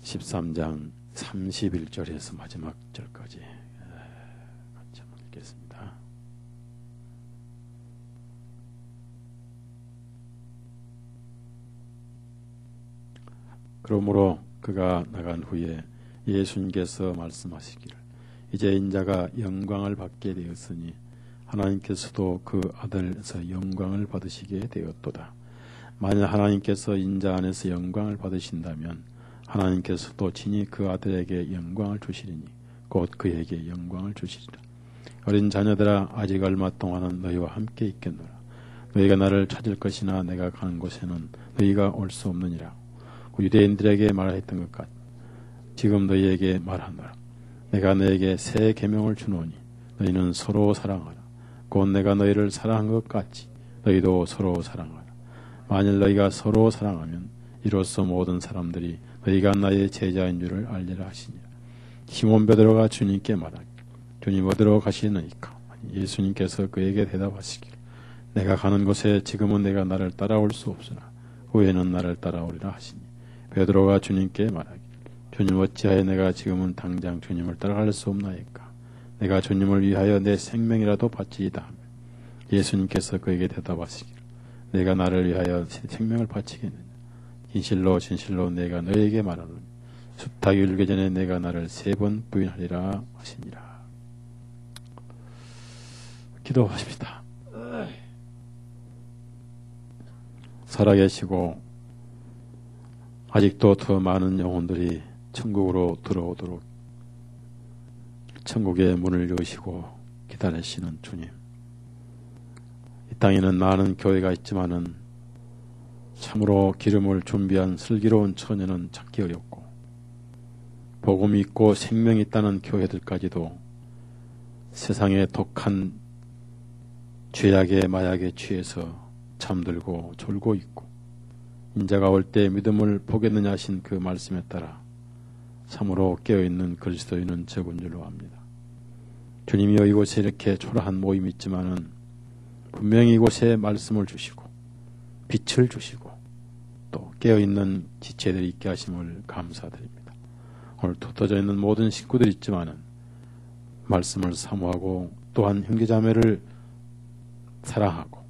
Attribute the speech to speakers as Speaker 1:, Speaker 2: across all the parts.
Speaker 1: 13장 31절에서 마지막 절까지 같이 한번 읽겠습니다. 그러므로 그가 나간 후에 예수님께서 말씀하시기를 이제 인자가 영광을 받게 되었으니 하나님께서도 그 아들에서 영광을 받으시게 되었도다. 만일 하나님께서 인자 안에서 영광을 받으신다면 하나님께서도 친히 그 아들에게 영광을 주시리니 곧 그에게 영광을 주시리라. 어린 자녀들아 아직 얼마 동안은 너희와 함께 있겠노라. 너희가 나를 찾을 것이나 내가 가는 곳에는 너희가 올 수 없느니라. 유대인들에게 말했던 것 같 지금 너희에게 말하노라. 내가 너희에게 새 계명을 주노니 너희는 서로 사랑하라. 곧 내가 너희를 사랑한 것 같이 너희도 서로 사랑하라. 만일 너희가 서로 사랑하면 이로써 모든 사람들이 너희가 나의 제자인 줄을 알리라 하시니라. 시몬 베드로가 주님께 말하기를 주님 어디로 가시나이까? 예수님께서 그에게 대답하시기를 내가 가는 곳에 지금은 내가 나를 따라올 수 없으나 후에는 나를 따라오리라 하시니 베드로가 주님께 말하기를 주님 어찌하여 내가 지금은 당장 주님을 따라갈 수 없나이까? 내가 주님을 위하여 내 생명이라도 바치이다 하며 예수님께서 그에게 대답하시기를 내가 나를 위하여 생명을 바치겠느냐? 진실로 진실로 내가 너에게 말하노니 숲탁이 울기 전에 내가 나를 3번 부인하리라 하시니라. 기도하십시다. 살아계시고 아직도 더 많은 영혼들이 천국으로 들어오도록 천국의 문을 여시고 기다리시는 주님. 이 땅에는 많은 교회가 있지만은 참으로 기름을 준비한 슬기로운 처녀는 찾기 어렵고 복음이 있고 생명이 있다는 교회들까지도 세상의 독한 죄악의 마약에 취해서 잠들고 졸고 있고 인자가 올 때 믿음을 보겠느냐 하신 그 말씀에 따라 참으로 깨어있는 그리스도인은 적은 줄로 압니다. 주님이여 이곳에 이렇게 초라한 모임이 있지만은 분명히 이곳에 말씀을 주시고 빛을 주시고 또 깨어있는 지체들이 있게 하심을 감사드립니다. 오늘 흩어져 있는 모든 식구들이 있지만은 말씀을 사모하고 또한 형제자매를 사랑하고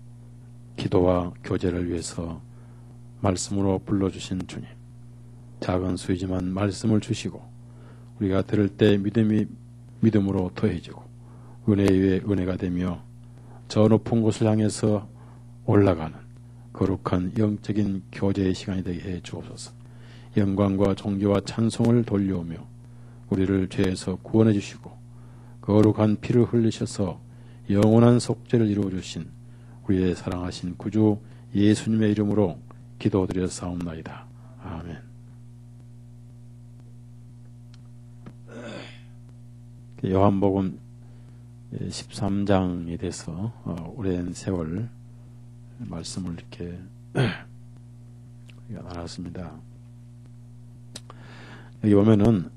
Speaker 1: 기도와 교제를 위해서 말씀으로 불러주신 주님. 작은 수이지만 말씀을 주시고 우리가 들을 때 믿음으로 더해지고 은혜 위에 은혜가 되며 저 높은 곳을 향해서 올라가는 거룩한 영적인 교제의 시간이 되게 해 주옵소서. 영광과 존귀와 찬송을 돌려오며 우리를 죄에서 구원해 주시고 거룩한 피를 흘리셔서 영원한 속죄를 이루어 주신 우리의 사랑하신 구주 예수님의 이름으로 기도드려 사옵나이다. 아멘. 요한복음 13장에 대해서 오랜 세월 말씀을 이렇게 나눴습니다. 여기 보면은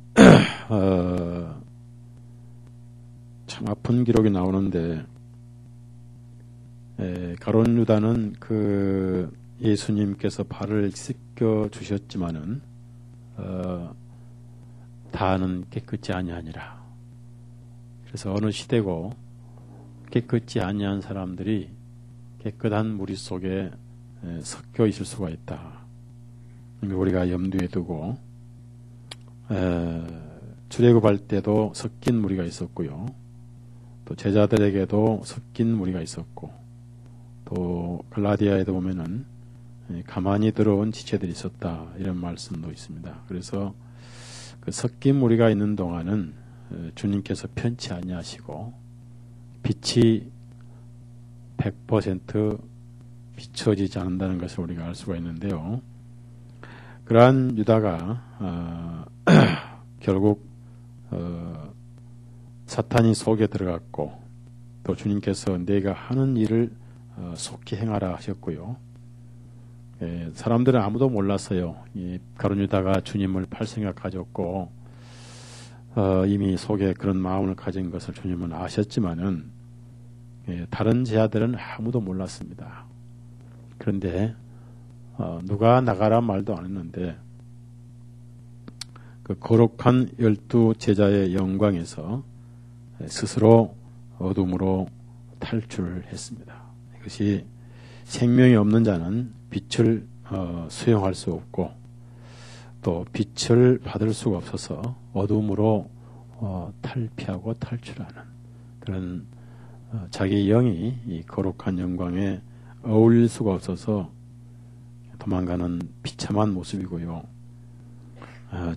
Speaker 1: 참 아픈 기록이 나오는데 가룟 유다는 그 예수님께서 발을 씻겨 주셨지만은 다는 깨끗이 아니하니라. 그래서 어느 시대고 깨끗이 아니한 사람들이 깨끗한 무리 속에 섞여 있을 수가 있다. 우리가 염두에 두고 출애굽할 때도 섞인 무리가 있었고요. 또 제자들에게도 섞인 무리가 있었고 또 갈라디아에도 보면은 가만히 들어온 지체들이 있었다. 이런 말씀도 있습니다. 그래서 그 섞인 무리가 있는 동안은 주님께서 편치 아니하시고 빛이 100% 비춰지지 않는다는 것을 우리가 알 수가 있는데요. 그러한 유다가 결국 사탄이 속에 들어갔고 또 주님께서 내가 하는 일을 속히 행하라 하셨고요. 사람들은 아무도 몰랐어요. 가룟 유다가 주님을 팔 생각 가졌고 이미 속에 그런 마음을 가진 것을 주님은 아셨지만은 다른 제자들은 아무도 몰랐습니다. 그런데 누가 나가란 말도 안 했는데 그 거룩한 12 제자의 영광에서 스스로 어둠으로 탈출했습니다. 이것이 생명이 없는 자는 빛을 수용할 수 없고 또 빛을 받을 수가 없어서 어둠으로 탈피하고 탈출하는 그런 자기 영이 이 거룩한 영광에 어울릴 수가 없어서 도망가는 비참한 모습이고요.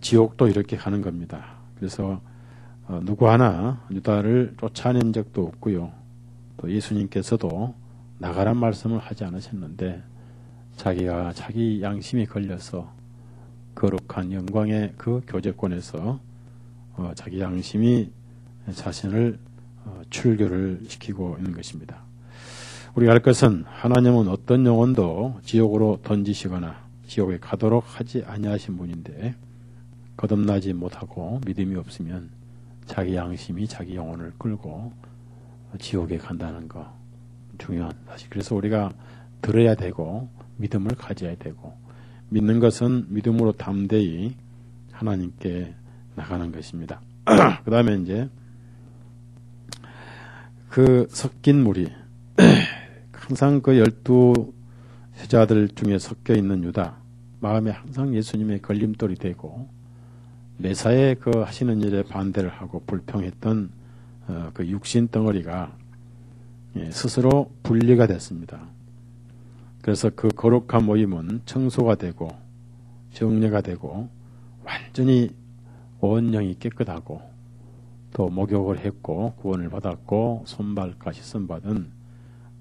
Speaker 1: 지옥도 이렇게 가는 겁니다. 그래서 누구 하나 유다를 쫓아낸 적도 없고요. 또 예수님께서도 나가란 말씀을 하지 않으셨는데 자기가 자기 양심이 걸려서 거룩한 영광의 그 교제권에서 자기 양심이 자신을 출교를 시키고 있는 것입니다. 우리가 알 것은 하나님은 어떤 영혼도 지옥으로 던지시거나 지옥에 가도록 하지 아니하신 분인데 거듭나지 못하고 믿음이 없으면 자기 양심이 자기 영혼을 끌고 지옥에 간다는 거 중요한 사실. 그래서 우리가 들어야 되고 믿음을 가져야 되고 믿는 것은 믿음으로 담대히 하나님께 나가는 것입니다. 그 다음에 이제 그 섞인 무리 항상 그 12 제자들 중에 섞여 있는 유다 마음에 항상 예수님의 걸림돌이 되고 매사에 그 하시는 일에 반대를 하고 불평했던 그 육신 덩어리가 스스로 분리가 됐습니다. 그래서 그 거룩한 모임은 청소가 되고 정례가 되고 완전히 온 영이 깨끗하고 또 목욕을 했고 구원을 받았고 손발까지 씻음받은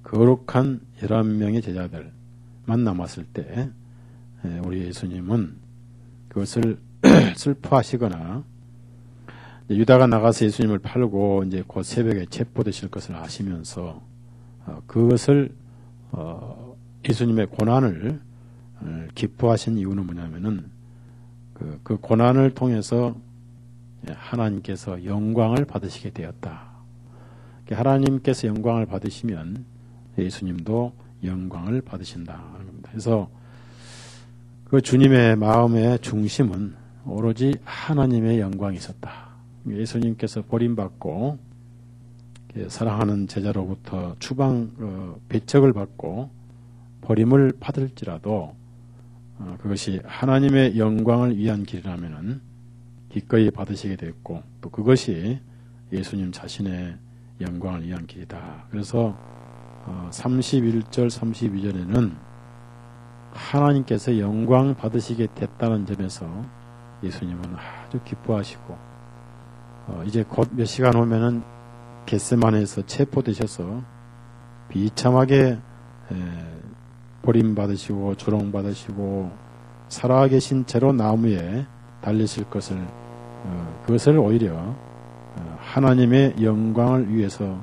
Speaker 1: 거룩한 11명의 제자들만 남았을 때 우리 예수님은 그것을 슬퍼하시거나 유다가 나가서 예수님을 팔고 이제 곧 새벽에 체포되실 것을 아시면서 그것을 예수님의 고난을 기뻐하신 이유는 뭐냐면은 그 고난을 통해서 하나님께서 영광을 받으시게 되었다. 하나님께서 영광을 받으시면 예수님도 영광을 받으신다는 겁니다. 그래서 그 주님의 마음의 중심은 오로지 하나님의 영광이 있었다. 예수님께서 버림받고 사랑하는 제자로부터 배척을 받고 버림을 받을지라도 그것이 하나님의 영광을 위한 길이라면은 기꺼이 받으시게 됐고 또 그것이 예수님 자신의 영광을 위한 길이다. 그래서 31절 32절에는 하나님께서 영광 받으시게 됐다는 점에서 예수님은 아주 기뻐하시고 이제 곧 몇 시간 후면은 겟세마네에서 체포되셔서 비참하게 버림받으시고 조롱받으시고 살아계신 채로 나무에 달리실 것을 그것을 오히려 하나님의 영광을 위해서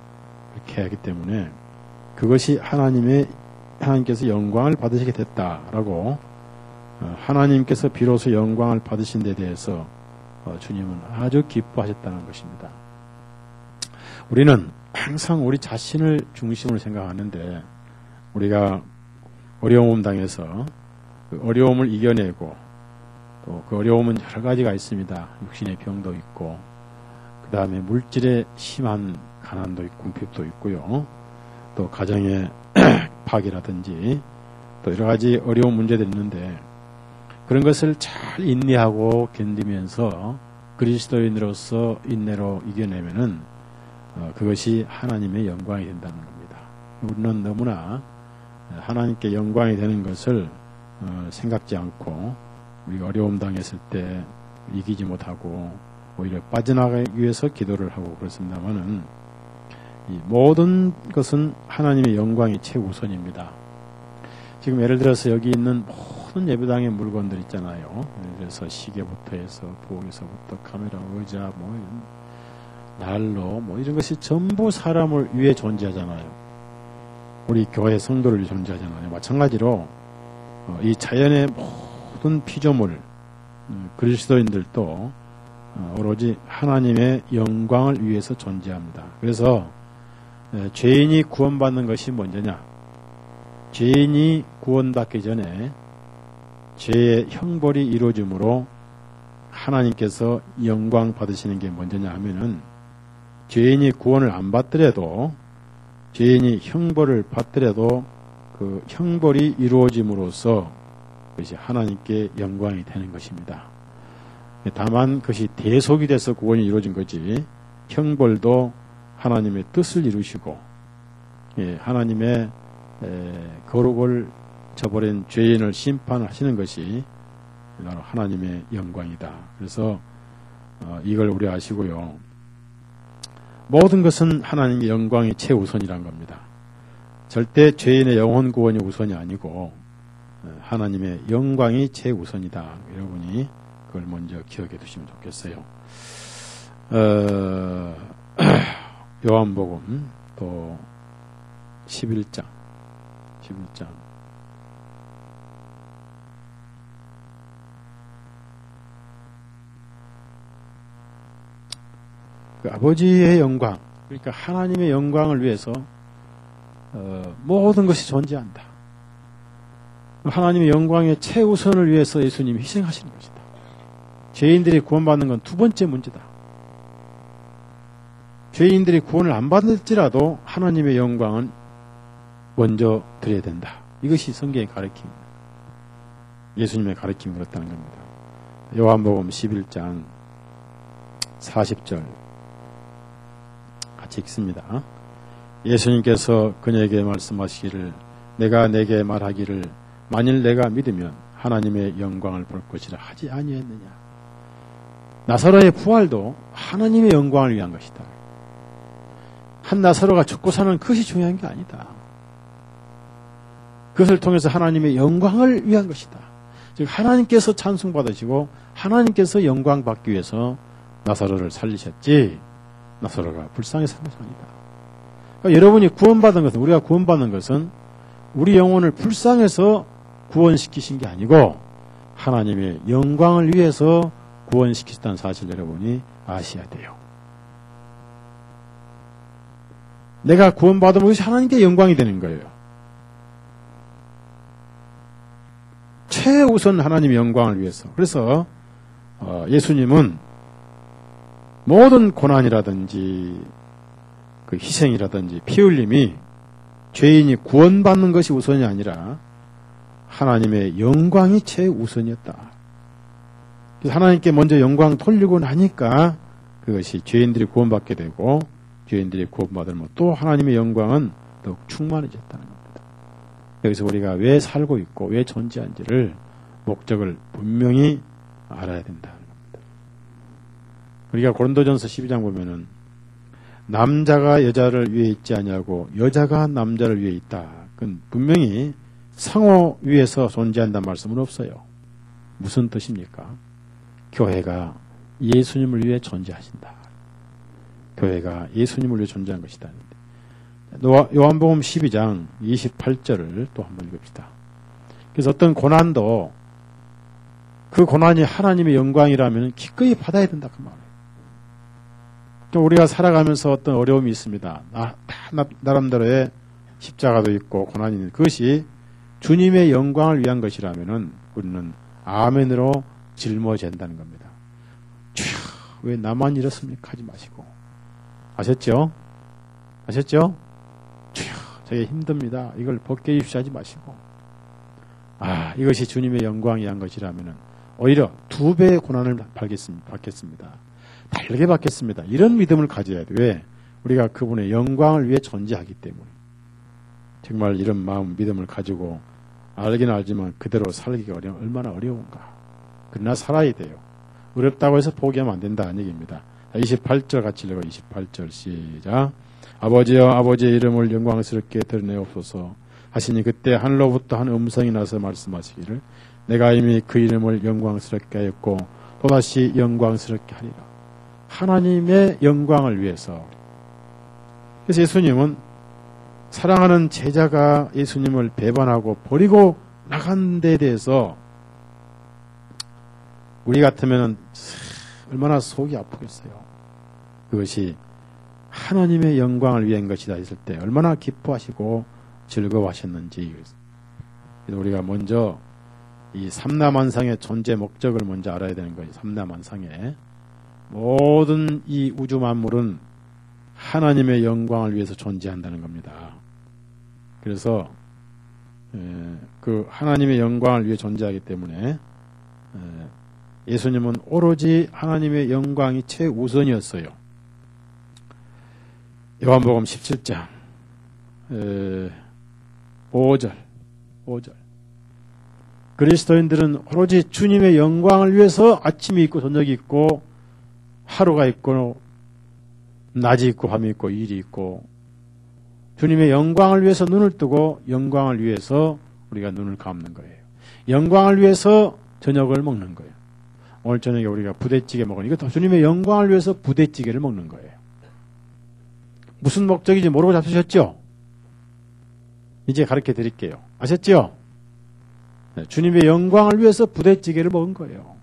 Speaker 1: 그렇게 하기 때문에 그것이 하나님께서 영광을 받으시게 됐다라고 하나님께서 비로소 영광을 받으신 데 대해서 주님은 아주 기뻐하셨다는 것입니다. 우리는 항상 우리 자신을 중심으로 생각하는데 우리가 어려움 당해서 그 어려움을 이겨내고 또 그 어려움은 여러 가지가 있습니다. 육신의 병도 있고 그 다음에 물질의 심한 가난도 있고 궁핍도 있고요. 또 가정의 파괴라든지 또 여러 가지 어려운 문제들이 있는데 그런 것을 잘 인내하고 견디면서 그리스도인으로서 인내로 이겨내면은 그것이 하나님의 영광이 된다는 겁니다. 우리는 너무나 하나님께 영광이 되는 것을 생각지 않고 우리가 어려움 당했을 때 이기지 못하고 오히려 빠져나가기 위해서 기도를 하고 그렇습니다만은 이 모든 것은 하나님의 영광이 최우선입니다. 지금 예를 들어서 여기 있는 모든 예배당의 물건들 있잖아요. 예를 들어서 시계부터 해서 부엌에서부터 카메라, 의자, 난로 이런 것이 전부 사람을 위해 존재하잖아요. 우리 교회 성도를 위해 존재하잖아요. 마찬가지로 이 자연의 모든 피조물 그리스도인들도 오로지 하나님의 영광을 위해서 존재합니다. 그래서 죄인이 구원받는 것이 먼저냐? 죄인이 구원받기 전에 죄의 형벌이 이루어짐으로 하나님께서 영광 받으시는 게 먼저냐 하면은 죄인이 구원을 안 받더라도 죄인이 형벌을 받더라도 그 형벌이 이루어짐으로써 그것이 하나님께 영광이 되는 것입니다. 다만 그것이 대속이 돼서 구원이 이루어진 거지 형벌도 하나님의 뜻을 이루시고 하나님의 거룩을 저버린 죄인을 심판하시는 것이 바로 하나님의 영광이다. 그래서 이걸 우리 아시고요. 모든 것은 하나님의 영광이 최우선이란 겁니다. 절대 죄인의 영혼 구원이 우선이 아니고 하나님의 영광이 최우선이다. 여러분이 그걸 먼저 기억해 두시면 좋겠어요. 요한복음 또 11장 그 아버지의 영광, 그러니까 하나님의 영광을 위해서 모든 것이 존재한다. 하나님의 영광의 최우선을 위해서 예수님이 희생하시는 것이다. 죄인들이 구원받는 건 두 번째 문제다. 죄인들이 구원을 안 받을지라도 하나님의 영광은 먼저 드려야 된다. 이것이 성경의 가르침입니다. 예수님의 가르침이 그렇다는 겁니다. 요한복음 11장 40절 같이 읽습니다. 예수님께서 그녀에게 말씀하시기를 내가 내게 말하기를 만일 내가 믿으면 하나님의 영광을 볼 것이라 하지 아니했느냐. 나사로의 부활도 하나님의 영광을 위한 것이다. 한 나사로가 죽고 사는 그것이 중요한 게 아니다. 그것을 통해서 하나님의 영광을 위한 것이다. 즉 하나님께서 찬송받으시고 하나님께서 영광 받기 위해서 나사로를 살리셨지 나사로가 불쌍히 산 것이 아니다. 그러니까 여러분이 구원받은 것은 우리가 구원받는 것은 우리 영혼을 불쌍해서 구원시키신 게 아니고 하나님의 영광을 위해서 구원시키셨다는 사실 여러분이 아셔야 돼요. 내가 구원받으면 그것이 하나님께 영광이 되는 거예요. 최우선 하나님의 영광을 위해서. 그래서 예수님은 모든 고난이라든지 그 희생이라든지 피 흘림이 죄인이 구원받는 것이 우선이 아니라 하나님의 영광이 최우선이었다. 그래서 하나님께 먼저 영광 돌리고 나니까 그것이 죄인들이 구원받게 되고 죄인들이 구원받으면 또 하나님의 영광은 더욱 충만해졌다는 겁니다. 여기서 우리가 왜 살고 있고 왜 존재한지를 목적을 분명히 알아야 된다는 겁니다. 우리가 고린도전서 12장 보면은 남자가 여자를 위해 있지 아니하고 여자가 남자를 위해 있다. 그건 분명히 상호 위에서 존재한다는 말씀은 없어요. 무슨 뜻입니까? 교회가 예수님을 위해 존재하신다. 교회가 예수님을 위해 존재한 것이다. 요한복음 12장 28절을 또 한번 읽읍시다. 그래서 어떤 고난도 그 고난이 하나님의 영광이라면 기꺼이 받아야 된다 그 말이에요. 우리가 살아가면서 어떤 어려움이 있습니다. 나름대로의 십자가도 있고 고난이 있는 그것이 주님의 영광을 위한 것이라면은 우리는 아멘으로 짊어져야 된다는 겁니다. 왜 나만 이렇습니까? 하지 마시고. 아셨죠? 저게 힘듭니다. 이걸 벗겨 입시하지 마시고. 이것이 주님의 영광이 위한 것이라면은 오히려 2배의 고난을 받겠습니다. 달게 받겠습니다. 이런 믿음을 가져야 돼. 왜? 우리가 그분의 영광을 위해 존재하기 때문에. 정말 이런 마음, 믿음을 가지고 알긴 알지만 그대로 살기가 얼마나 어려운가. 그러나 살아야 돼요. 어렵다고 해서 포기하면 안 된다는 얘기입니다. 28절 같이 읽어. 28절 시작. 아버지여 아버지의 이름을 영광스럽게 드러내옵소서 하시니 그때 하늘로부터 한 음성이 나서 말씀하시기를 내가 이미 그 이름을 영광스럽게 하였고 또다시 영광스럽게 하리라. 하나님의 영광을 위해서. 그래서 예수님은 사랑하는 제자가 예수님을 배반하고 버리고 나간 데에 대해서 우리 같으면 얼마나 속이 아프겠어요. 그것이 하나님의 영광을 위한 것이다 했을 때 얼마나 기뻐하시고 즐거워하셨는지. 그래서 우리가 먼저 이 삼라만상의 존재 목적을 먼저 알아야 되는 거예요. 삼라만상의 모든 이 우주 만물은 하나님의 영광을 위해서 존재한다는 겁니다. 그래서 그 하나님의 영광을 위해 존재하기 때문에 예수님은 오로지 하나님의 영광이 최우선이었어요. 요한복음 17장 5절 그리스도인들은 오로지 주님의 영광을 위해서 아침이 있고 저녁이 있고 하루가 있고 낮이 있고 밤이 있고 일이 있고 주님의 영광을 위해서 눈을 뜨고 영광을 위해서 우리가 눈을 감는 거예요. 영광을 위해서 저녁을 먹는 거예요. 오늘 저녁에 우리가 부대찌개 먹으니 이것도 주님의 영광을 위해서 부대찌개를 먹는 거예요. 무슨 목적인지 모르고 잡수셨죠? 이제 가르쳐 드릴게요. 아셨죠? 네, 주님의 영광을 위해서 부대찌개를 먹은 거예요.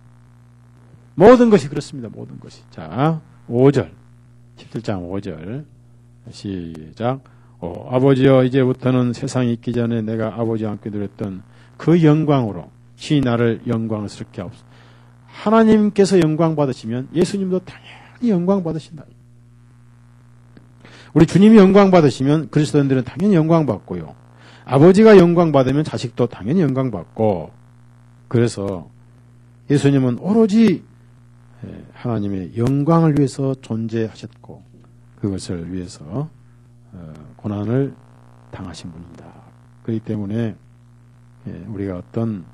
Speaker 1: 모든 것이 그렇습니다. 모든 것이. 자, 5절. 17장 5절. 시작. 아버지여 이제부터는 세상이 있기 전에 내가 아버지와 함께 누렸던 그 영광으로 시 나를 영광스럽게 하옵소서. 하나님께서 영광 받으시면 예수님도 당연히 영광 받으신다. 우리 주님이 영광 받으시면 그리스도인들은 당연히 영광 받고요. 아버지가 영광 받으면 자식도 당연히 영광 받고, 그래서 예수님은 오로지 하나님의 영광을 위해서 존재하셨고 그것을 위해서 고난을 당하신 분입니다. 그렇기 때문에 우리가 어떤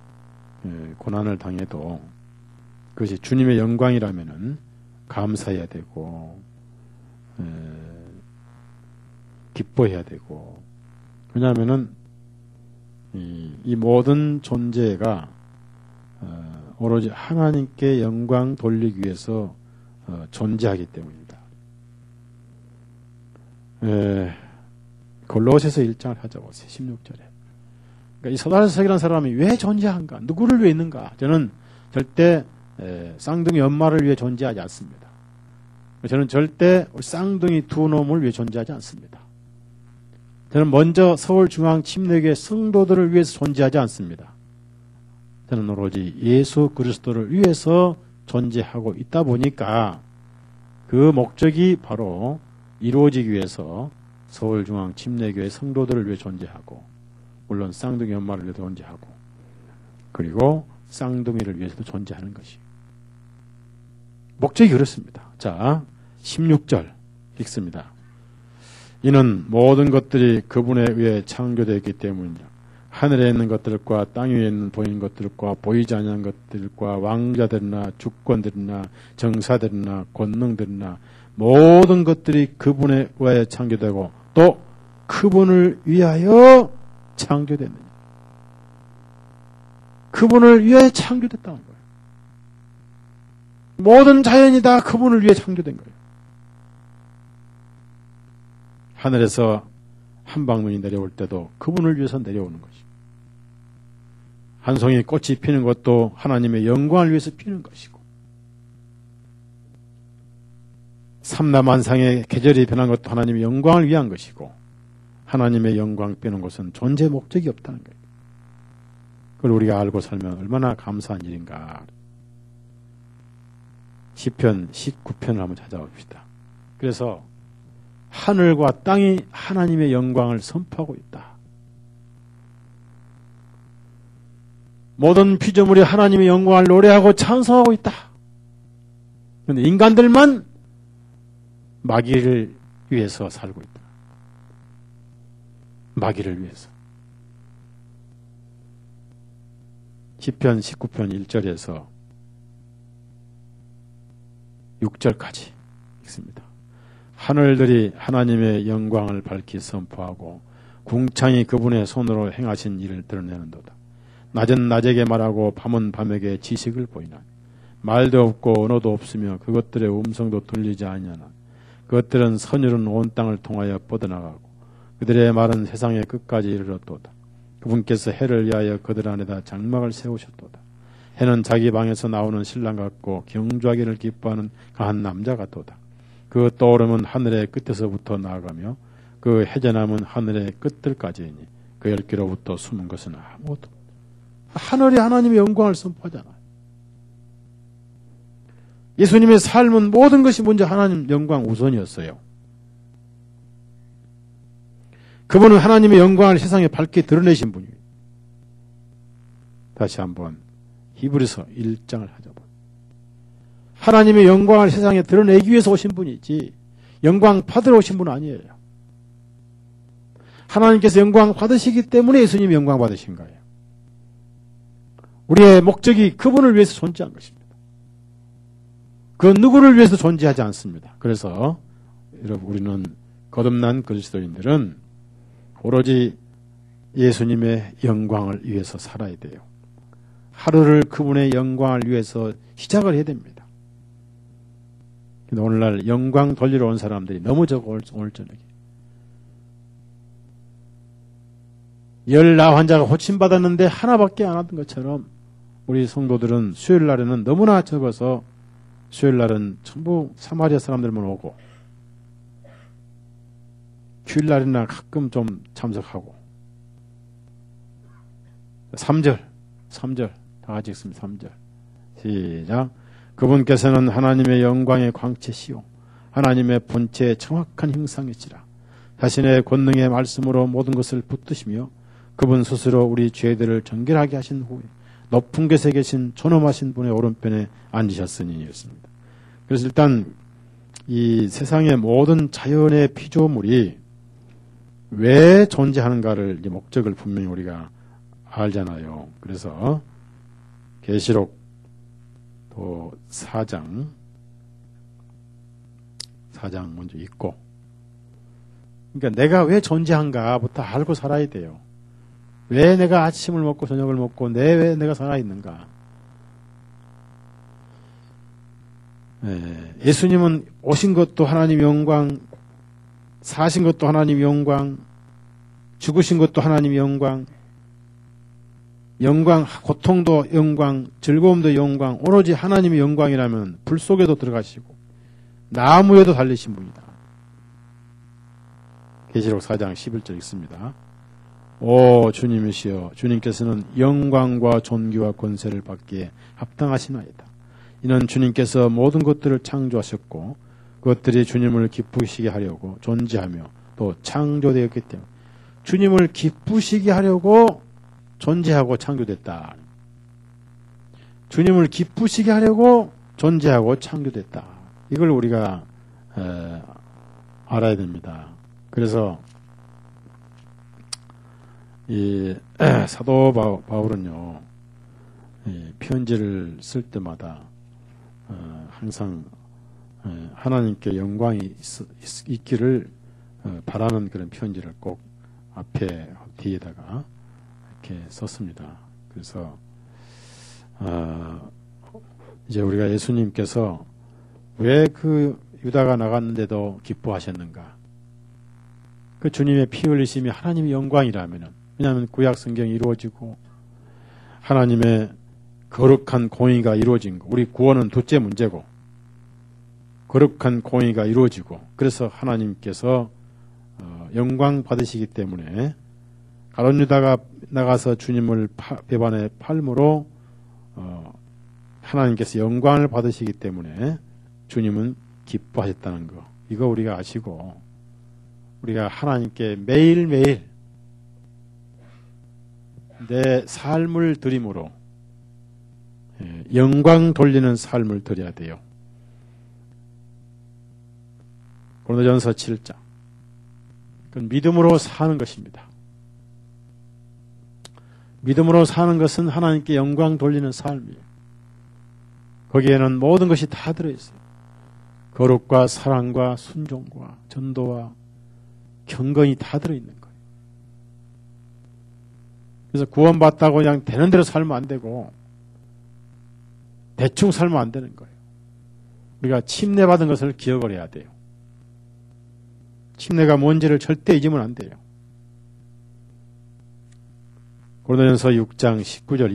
Speaker 1: 고난을 당해도 그것이 주님의 영광이라면은 감사해야 되고 기뻐해야 되고, 왜냐하면은 이 모든 존재가 오로지 하나님께 영광 돌리기 위해서 존재하기 때문입니다. 골로새서 1장을 찾아보세요. 16절에. 그러니까 이 소달석이라는 사람이 왜 존재한가? 누구를 위해 있는가? 저는 절대 쌍둥이 엄마를 위해 존재하지 않습니다. 저는 절대 쌍둥이 두 놈을 위해 존재하지 않습니다. 저는 먼저 서울중앙침례교회 성도들을 위해서 존재하지 않습니다. 저는 오로지 예수 그리스도를 위해서 존재하고 있다 보니까 그 목적이 바로 이루어지기 위해서 서울중앙침례교회 성도들을 위해 존재하고, 물론 쌍둥이 엄마를 위해 존재하고, 그리고 쌍둥이를 위해서도 존재하는 것이 목적이 그렇습니다. 자, 16절 읽습니다. 이는 모든 것들이 그분에 의해 창조되어 있기 때문이다. 하늘에 있는 것들과 땅 위에 있는 보이는 것들과 보이지 않는 것들과 왕자들이나 주권들이나 정사들이나 권능들이나 모든 것들이 그분에 의해 창조되고 또 그분을 위하여 창조됐느냐. 그분을 위하여 창조됐다는 거예요. 모든 자연이 다 그분을 위해 창조된 거예요. 하늘에서 한방눈이 내려올 때도 그분을 위해서 내려오는 것이, 한 송이 꽃이 피는 것도 하나님의 영광을 위해서 피는 것이고, 삼라만상의 계절이 변한 것도 하나님의 영광을 위한 것이고, 하나님의 영광 빼는 것은 존재 목적이 없다는 거예요. 그걸 우리가 알고 살면 얼마나 감사한 일인가. 시편 19편을 한번 찾아봅시다. 그래서 하늘과 땅이 하나님의 영광을 선포하고 있다. 모든 피조물이 하나님의 영광을 노래하고 찬송하고 있다. 그런데 인간들만 마귀를 위해서 살고 있다. 마귀를 위해서. 시편 19편 1절에서 6절까지 읽습니다. 하늘들이 하나님의 영광을 밝히 선포하고 궁창이 그분의 손으로 행하신 일을 드러내는도다. 낮은 낮에게 말하고 밤은 밤에게 지식을 보이나. 말도 없고 언어도 없으며 그것들의 음성도 들리지 아니하나. 그것들은 선율은 온 땅을 통하여 뻗어나가고 그들의 말은 세상의 끝까지 이르렀도다. 그분께서 해를 위하여 그들 안에다 장막을 세우셨도다. 해는 자기 방에서 나오는 신랑 같고 경주하기를 기뻐하는 한 남자 같도다. 그 떠오름은 하늘의 끝에서부터 나아가며 그 해전함은 하늘의 끝들까지이니 그 열기로부터 숨은 것은 아무것도. 하늘이 하나님의 영광을 선포하잖아요. 예수님의 삶은 모든 것이 먼저 하나님 영광 우선이었어요. 그분은 하나님의 영광을 세상에 밝게 드러내신 분이에요. 다시 한번 히브리서 1장을 하자. 하나님의 영광을 세상에 드러내기 위해서 오신 분이지 영광 받으러 오신 분은 아니에요. 하나님께서 영광 받으시기 때문에 예수님이 영광 받으신 거예요. 우리의 목적이 그분을 위해서 존재한 것입니다. 그 누구를 위해서 존재하지 않습니다. 그래서 여러분 우리는 거듭난 그리스도인들은 오로지 예수님의 영광을 위해서 살아야 돼요. 하루를 그분의 영광을 위해서 시작을 해야 됩니다. 오늘날 영광 돌리러 온 사람들이 너무 적어. 오늘 저녁에 19 환자가 호침받았는데 하나밖에 안 하던 것처럼 우리 성도들은 수요일 날에는 너무나 적어서 수요일 날은 전부 사마리아 사람들만 오고 주일 날이나 가끔 좀 참석하고 3절 다 같이 읽습니다. 3절 시작. 그분께서는 하나님의 영광의 광채시요 하나님의 본체의 정확한 형상이시라. 자신의 권능의 말씀으로 모든 것을 붙드시며 그분 스스로 우리 죄들을 정결하게 하신 후에 높은 곳에 계신 존엄하신 분의 오른편에 앉으셨으니였습니다. 그래서 일단 이 세상의 모든 자연의 피조물이 왜 존재하는가를 이제 목적을 분명히 우리가 알잖아요. 그래서 계시록 또 4장 먼저 읽고, 그러니까 내가 왜 존재한가부터 알고 살아야 돼요. 왜 내가 아침을 먹고 저녁을 먹고 왜 내가 살아있는가. 예수님은 오신 것도 하나님 영광, 사신 것도 하나님 영광, 죽으신 것도 하나님 영광, 고통도 영광, 즐거움도 영광, 오로지 하나님의 영광이라면 불 속에도 들어가시고 나무에도 달리신 분이다. 계시록 4장 11절 읽습니다. 오 주님이시여, 주님께서는 영광과 존귀와 권세를 받기에 합당하시나이다. 이는 주님께서 모든 것들을 창조하셨고 그것들이 주님을 기쁘시게 하려고 존재하며 또 창조되었기 때문에 주님을 기쁘시게 하려고 존재하고 창조됐다. 주님을 기쁘시게 하려고 존재하고 창조됐다. 이걸 우리가 알아야 됩니다. 그래서 이 사도 바울은요, 편지를 쓸 때마다 항상 하나님께 영광이 있기를 바라는 그런 편지를 꼭 앞에 뒤에다가 이렇게 썼습니다. 그래서 이제 우리가 예수님께서 왜 그 유다가 나갔는데도 기뻐하셨는가? 그 주님의 피 흘리심이 하나님의 영광이라면은, 왜냐하면 구약 성경이 이루어지고 하나님의 거룩한 공의가 이루어진 거, 우리 구원은 둘째 문제고 거룩한 공의가 이루어지고, 그래서 하나님께서 영광 받으시기 때문에 가룟 유다가 나가서 주님을 배반에 팔므로 하나님께서 영광을 받으시기 때문에 주님은 기뻐하셨다는 거, 이거 우리가 아시고 우리가 하나님께 매일매일 내 삶을 드림으로 영광 돌리는 삶을 드려야 돼요. 고린도전서 7장. 그건 믿음으로 사는 것입니다. 믿음으로 사는 것은 하나님께 영광 돌리는 삶이에요. 거기에는 모든 것이 다 들어있어요. 거룩과 사랑과 순종과 전도와 경건이 다 들어있는 거예요. 그래서 구원받다고 그냥 되는 대로 살면 안 되고 대충 살면 안 되는 거예요. 우리가 침례받은 것을 기억을 해야 돼요. 침례가 뭔지를 절대 잊으면 안 돼요. 고린도전서 6장 19절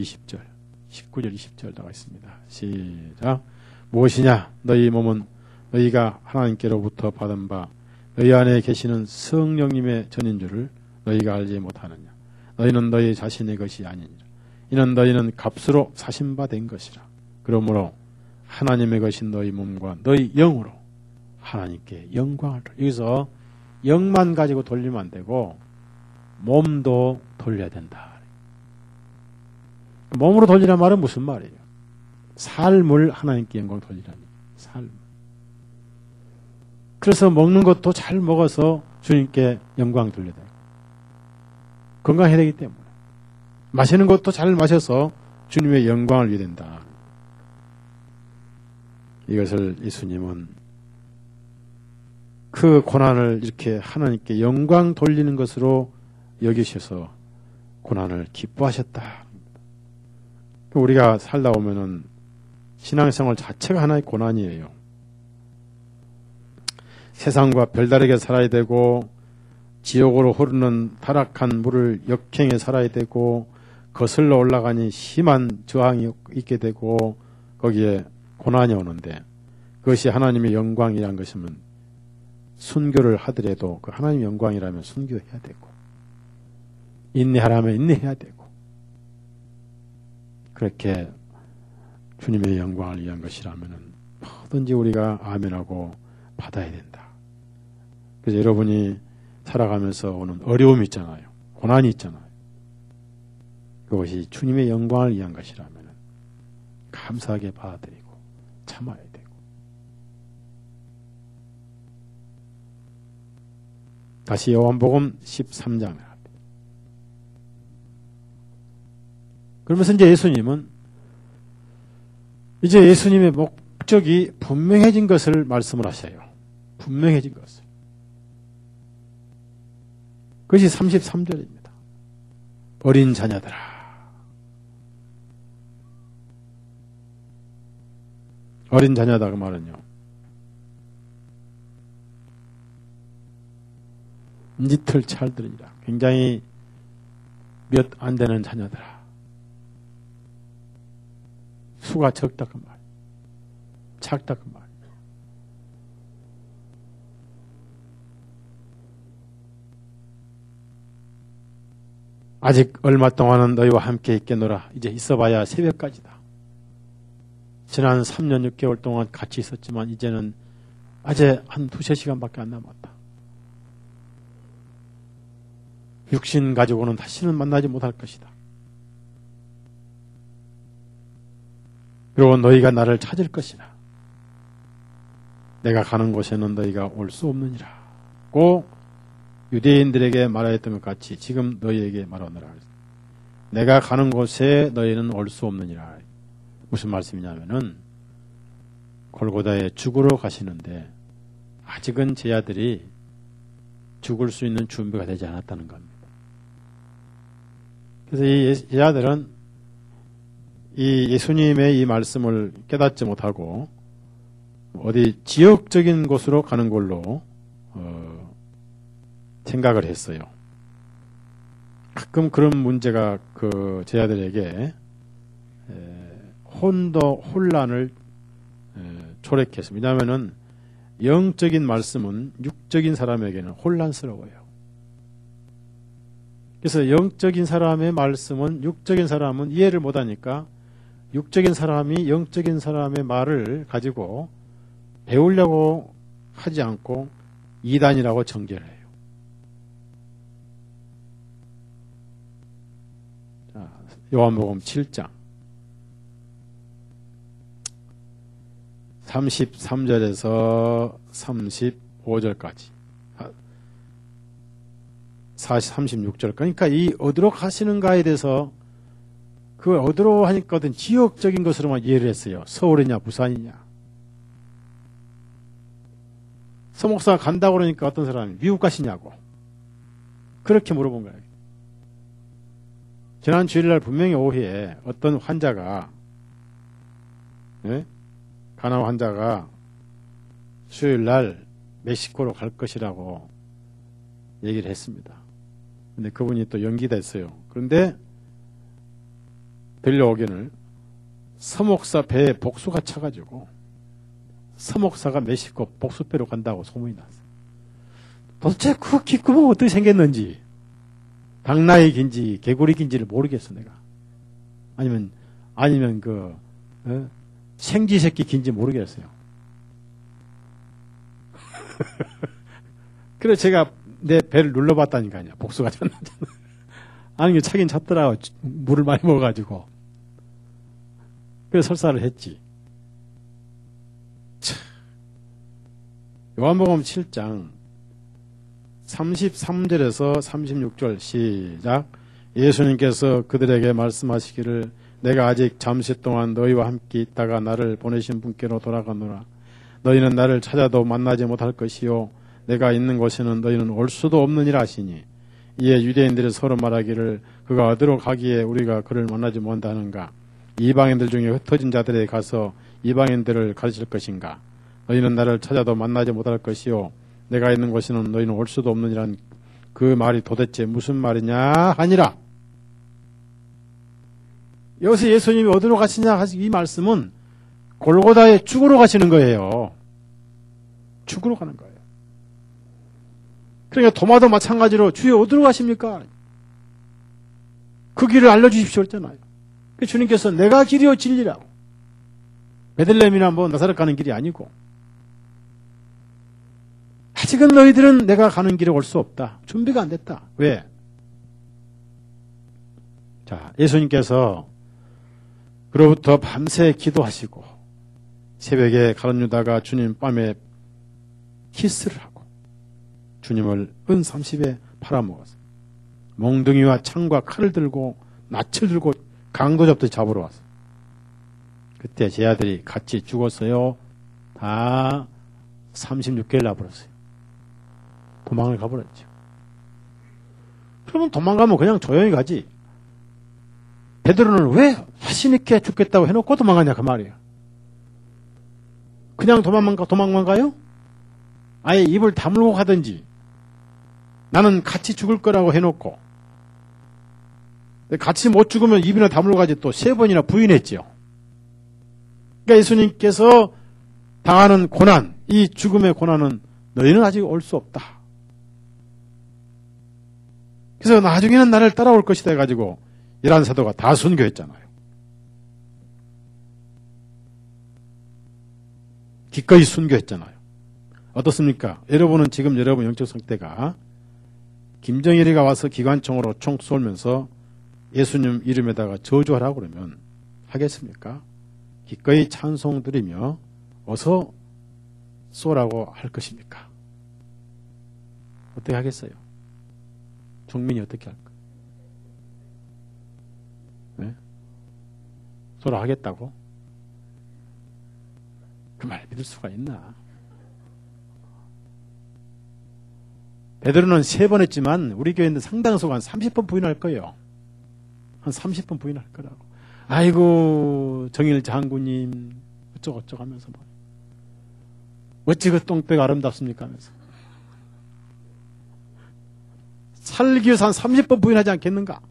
Speaker 1: 20절 나와 있습니다. 시작. 무엇이냐? 너희 몸은 너희가 하나님께로부터 받은 바 너희 안에 계시는 성령님의 전인 줄을 너희가 알지 못하느냐? 너희는 너희 자신의 것이 아니니라. 이는 너희는 값으로 사신 바 된 것이라. 그러므로 하나님의 것인 너희 몸과 너희 영으로 하나님께 영광을 돌려. 여기서 영만 가지고 돌리면 안 되고 몸도 돌려야 된다. 몸으로 돌리란 말은 무슨 말이에요? 삶을 하나님께 영광 돌리라니. 삶. 그래서 먹는 것도 잘 먹어서 주님께 영광 돌려야 돼요. 건강해야 되기 때문에. 마시는 것도 잘 마셔서 주님의 영광을 위해야 된다. 이것을 예수님은 그 고난을 이렇게 하나님께 영광 돌리는 것으로 여기셔서 고난을 기뻐하셨다. 우리가 살다 보면은 신앙생활 자체가 하나의 고난이에요. 세상과 별다르게 살아야 되고 지옥으로 흐르는 타락한 물을 역행해 살아야 되고 거슬러 올라가니 심한 저항이 있게 되고 거기에 고난이 오는데 그것이 하나님의 영광이란 것이면 순교를 하더라도 그 하나님의 영광이라면 순교해야 되고 인내하라면 인내해야 되고 그렇게 주님의 영광을 위한 것이라면 뭐든지 우리가 아멘하고 받아야 된다. 그래서 여러분이 살아가면서 오는 어려움이 있잖아요. 고난이 있잖아요. 그것이 주님의 영광을 위한 것이라면 감사하게 받아들이고 참아야 되고. 다시 요한복음 13장을 그러면서 이제 예수님의 목적이 분명해진 것을 말씀을 하셔요. 분명해진 것을. 그것이 33절입니다. 어린 자녀들아. 어린 자녀다 그 말은요. 니틀 찰들이라. 굉장히 몇 안 되는 자녀들아. 수가 적다 그 말. 작다 그 말. 아직 얼마 동안은 너희와 함께 있겠노라. 이제 있어봐야 새벽까지다. 지난 3년 6개월 동안 같이 있었지만 이제는 아직 한 2-3시간밖에 안 남았다. 육신 가지고는 다시는 만나지 못할 것이다. 그리고 너희가 나를 찾을 것이나 내가 가는 곳에는 너희가 올 수 없느니라. 고 유대인들에게 말하였던 것 같이 지금 너희에게 말하노라. 내가 가는 곳에 너희는 올 수 없느니라. 무슨 말씀이냐면은 골고다에 죽으러 가시는데 아직은 제 아들이 죽을 수 있는 준비가 되지 않았다는 겁니다. 그래서 이 제자들은 이 예수님의 이 말씀을 깨닫지 못하고 어디 지역적인 곳으로 가는 걸로 생각을 했어요. 가끔 그런 문제가 그 제자들에게 혼란을 초래했습니다. 왜냐하면은 영적인 말씀은 육적인 사람에게는 혼란스러워요. 그래서 영적인 사람의 말씀은 육적인 사람은 이해를 못하니까 육적인 사람이 영적인 사람의 말을 가지고 배우려고 하지 않고 이단이라고 정죄를 해요. 자, 요한복음 7장 33절에서 35절까지 36절. 그러니까 이 어디로 가시는가에 대해서 그 어디로 하니까든 지역적인 것으로만 이해를 했어요. 서울이냐 부산이냐. 서목사가 간다고 그러니까 어떤 사람이 미국 가시냐고 그렇게 물어본 거예요. 지난 주일날 분명히 오후에 어떤 환자가 가나 환자가 수요일날 멕시코로 갈 것이라고 얘기를 했습니다. 근데 그분이 또 연기됐어요. 그런데 들려오기를 서목사 배에 복수가 차가지고 서목사가 멕시코 복수배로 간다고 소문이 났어요. 도대체 그 귓구멍 어떻게 생겼는지 당나귀 긴지 개구리 긴지를 모르겠어 내가. 아니면 생쥐새끼 긴지 모르겠어요. 그래서 제가 내 배를 눌러봤다니까요. 복수가 쳤나잖아. 아니, 차긴 찼더라고. 물을 많이 먹어가지고. 그래서 설사를 했지. 요한복음 7장 33절에서 36절 시작. 예수님께서 그들에게 말씀하시기를 내가 아직 잠시 동안 너희와 함께 있다가 나를 보내신 분께로 돌아가노라. 너희는 나를 찾아도 만나지 못할 것이요 내가 있는 곳에는 너희는 올 수도 없느니라 하시니 이에 유대인들이 서로 말하기를 그가 어디로 가기에 우리가 그를 만나지 못한다는가. 이방인들 중에 흩어진 자들에게 가서 이방인들을 가르칠 것인가. 너희는 나를 찾아도 만나지 못할 것이요 내가 있는 곳에는 너희는 올 수도 없느니란 그 말이 도대체 무슨 말이냐 하니라. 여기서 예수님이 어디로 가시냐 하시 이 말씀은 골고다에 죽으러 가시는 거예요. 죽으러 가는 거예요. 그러니까 도마도 마찬가지로 주여 어디로 가십니까? 그 길을 알려주십시오 했잖아요. 주님께서 내가 길이요 진리라고. 베들레헴이나 나사렛 가는 길이 아니고 아직은 너희들은 내가 가는 길에 올 수 없다. 준비가 안 됐다. 왜? 자, 예수님께서 그로부터 밤새 기도하시고 새벽에 가룟 유다가 주님 밤에 키스를 하고 주님을 은 30에 팔아먹었어요. 몽둥이와 창과 칼을 들고 낯을 들고 강도 잡듯이 잡으러 왔어요. 그때 제 아들이 같이 죽었어요. 다 36개를 놔버렸어요. 도망을 가버렸죠. 그러면 도망가면 그냥 조용히 가지. 베드로는 왜 자신 있게 죽겠다고 해놓고 도망가냐 그 말이에요. 그냥 도망만 가요? 아예 입을 다물고 가든지 나는 같이 죽을 거라고 해놓고 같이 못 죽으면 입이나 다물고 가지 또 3번이나 부인했죠. 그러니까 예수님께서 당하는 고난, 이 죽음의 고난은 너희는 아직 올 수 없다. 그래서 나중에는 나를 따라올 것이다 해가지고 11사도가 다 순교했잖아요. 기꺼이 순교했잖아요. 어떻습니까? 여러분은 지금 여러분 영적 상태가 김정일이가 와서 기관총으로 총 쏠면서 예수님 이름에다가 저주하라고 그러면 하겠습니까? 기꺼이 찬송 드리며 어서 쏘라고 할 것입니까? 어떻게 하겠어요? 국민이 어떻게 할까? 네? 쏘라 하겠다고? 그 말 믿을 수가 있나? 베드로는 3번 했지만 우리 교회는 상당수가 한 30번 부인할 거예요. 한 30번 부인할 거라고. 아이고 정일 장군님 어쩌고저쩌고 하면서 어찌 그 똥배가 아름답습니까 하면서 살기 위해서 한 30번 부인하지 않겠는가?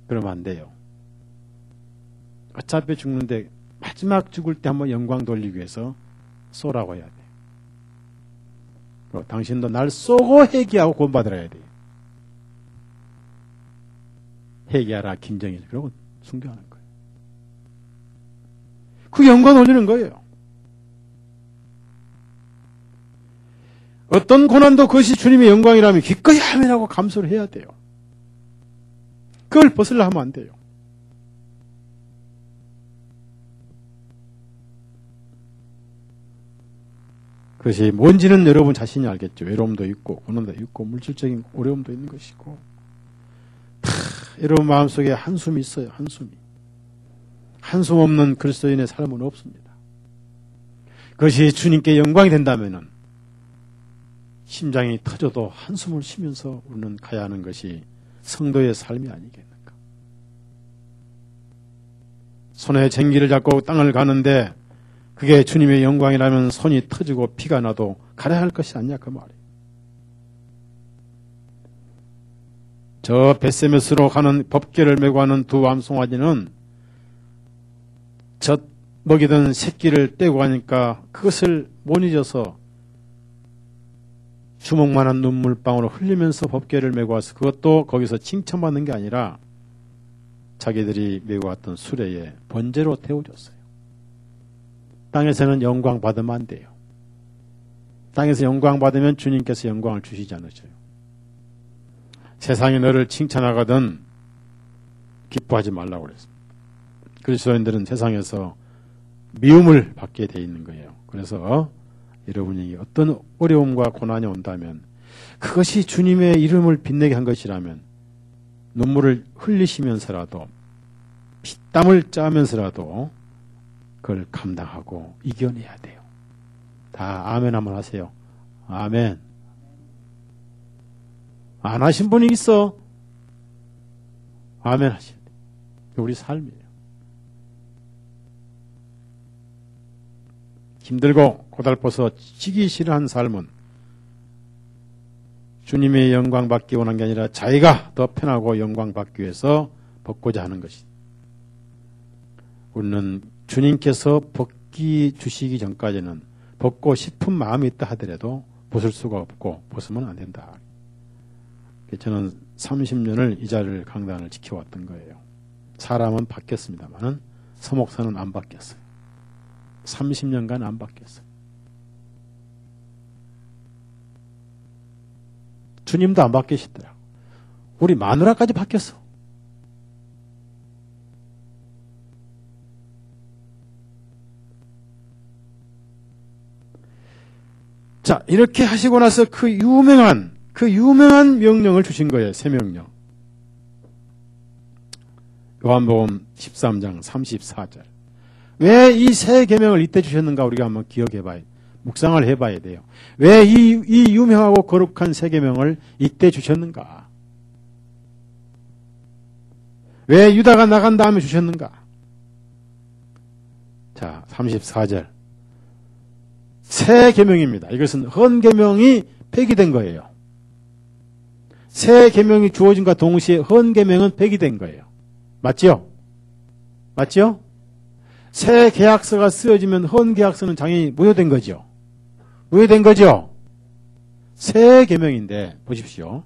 Speaker 1: 그러면 안 돼요. 어차피 죽는데 마지막 죽을 때 한번 영광 돌리기 위해서 쏘라고 해야 돼. 당신도 날 쏘고 회개하고 구원받으라 돼요. 회개하라 김정일. 그러고 순교하는 거예요. 그 영광 올리는 거예요. 어떤 고난도 그것이 주님의 영광이라면 기꺼이 아멘하고 감사를 해야 돼요. 그걸 벗으려 하면 안 돼요. 그것이 뭔지는 여러분 자신이 알겠죠. 외로움도 있고 고난도 있고 물질적인 어려움도 있는 것이고 여러분 마음속에 한숨이 있어요. 한숨이. 한숨 없는 그리스도인의 삶은 없습니다. 그것이 주님께 영광이 된다면은 심장이 터져도 한숨을 쉬면서 우리는 가야 하는 것이 성도의 삶이 아니겠는가. 손에 쟁기를 잡고 땅을 가는데 그게 주님의 영광이라면 손이 터지고 피가 나도 가야 할 것이 아니냐 그 말이에요. 저 벳세메스로 가는 법궤를 메고 하는 두 암송아지는 젖 먹이던 새끼를 떼고 가니까 그것을 못 잊어서 주먹만한 눈물방울을 흘리면서 법궤를 메고 와서 그것도 거기서 칭찬받는 게 아니라 자기들이 메고 왔던 수레에 번제로 태워줬어요. 땅에서는 영광 받으면 안 돼요. 땅에서 영광 받으면 주님께서 영광을 주시지 않으셔요. 세상이 너를 칭찬하거든 기뻐하지 말라고 그랬습니다. 그리스도인들은 세상에서 미움을 받게 돼 있는 거예요. 그래서 여러분이 어떤 어려움과 고난이 온다면 그것이 주님의 이름을 빛내게 한 것이라면 눈물을 흘리시면서라도 피땀을 짜면서라도 그걸 감당하고 이겨내야 돼요. 다 아멘 한번 하세요. 아멘. 안 하신 분이 있어. 아멘 하셔야 돼요. 우리 삶이에요. 힘들고 고달퍼서 지기 싫어한 삶은 주님의 영광 받기 원한 게 아니라 자기가 더 편하고 영광 받기 위해서 벗고자 하는 것이. 우리는 주님께서 벗기 주시기 전까지는 벗고 싶은 마음이 있다 하더라도 벗을 수가 없고 벗으면 안 된다. 저는 30년을 이 자리를 강단을 지켜왔던 거예요. 사람은 바뀌었습니다만은 서목사는 안 바뀌었어요. 30년간 안 바뀌었어요. 주님도 안 바뀌시더라고. 우리 마누라까지 바뀌었어. 자, 이렇게 하시고 나서 그 유명한 명령을 주신 거예요. 새 명령. 요한복음 13장 34절. 왜 이 새 계명을 이때 주셨는가 우리가 한번 기억해봐야 돼요. 묵상을 해봐야 돼요. 왜 이 유명하고 거룩한 새 계명을 이때 주셨는가? 왜 유다가 나간 다음에 주셨는가? 자, 34절. 새 계명입니다. 이것은 헌 계명이 폐기된 거예요. 새 계명이 주어진과 동시에 헌 계명은 폐기된 거예요. 맞죠? 맞죠? 새 계약서가 쓰여지면 헌 계약서는 당연히 무효된 거죠. 무효된 거죠? 새 계명인데 보십시오.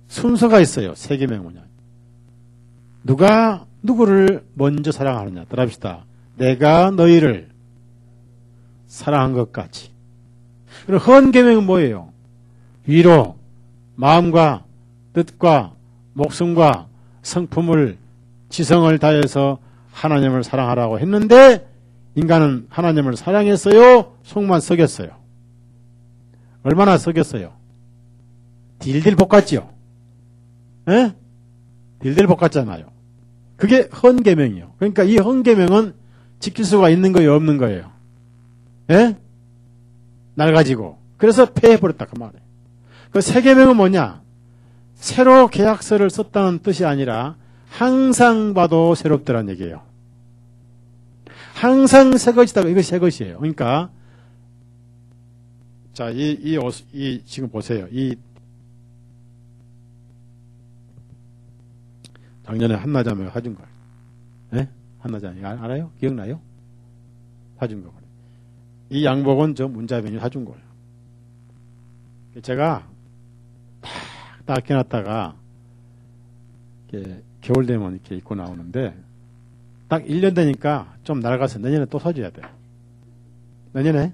Speaker 1: 순서가 있어요. 새 계명은 뭐냐? 누가 누구를 먼저 사랑하느냐? 따라합시다. 내가 너희를 사랑한 것 같이. 그럼 헌 계명은 뭐예요? 위로 마음과 뜻과 목숨과 성품을 지성을 다해서 하나님을 사랑하라고 했는데 인간은 하나님을 사랑했어요? 속만 썩였어요? 얼마나 썩였어요? 딜딜 볶았죠? 예? 딜딜 볶았잖아요. 그게 헌 계명이요. 그러니까 이 헌 계명은 지킬 수가 있는 거예요? 없는 거예요? 예? 날 가지고. 그래서 폐해버렸다 그 말이에요. 그 새 계명은 뭐냐? 새로 계약서를 썼다는 뜻이 아니라 항상 봐도 새롭더란 얘기예요. 항상 새 것이다. 이것이 새 것이에요. 그러니까 자, 이 지금 보세요. 작년에 한나자매가 사준 거예요. 예? 한나자매 알아요? 기억나요? 사준 거. 이 양복은 저 문자변이 사준 거예요. 제가 딱 껴놨다가 겨울 되면 이렇게 입고 나오는데 딱 1년 되니까 좀 낡아서 내년에 또 사줘야 돼요. 내년에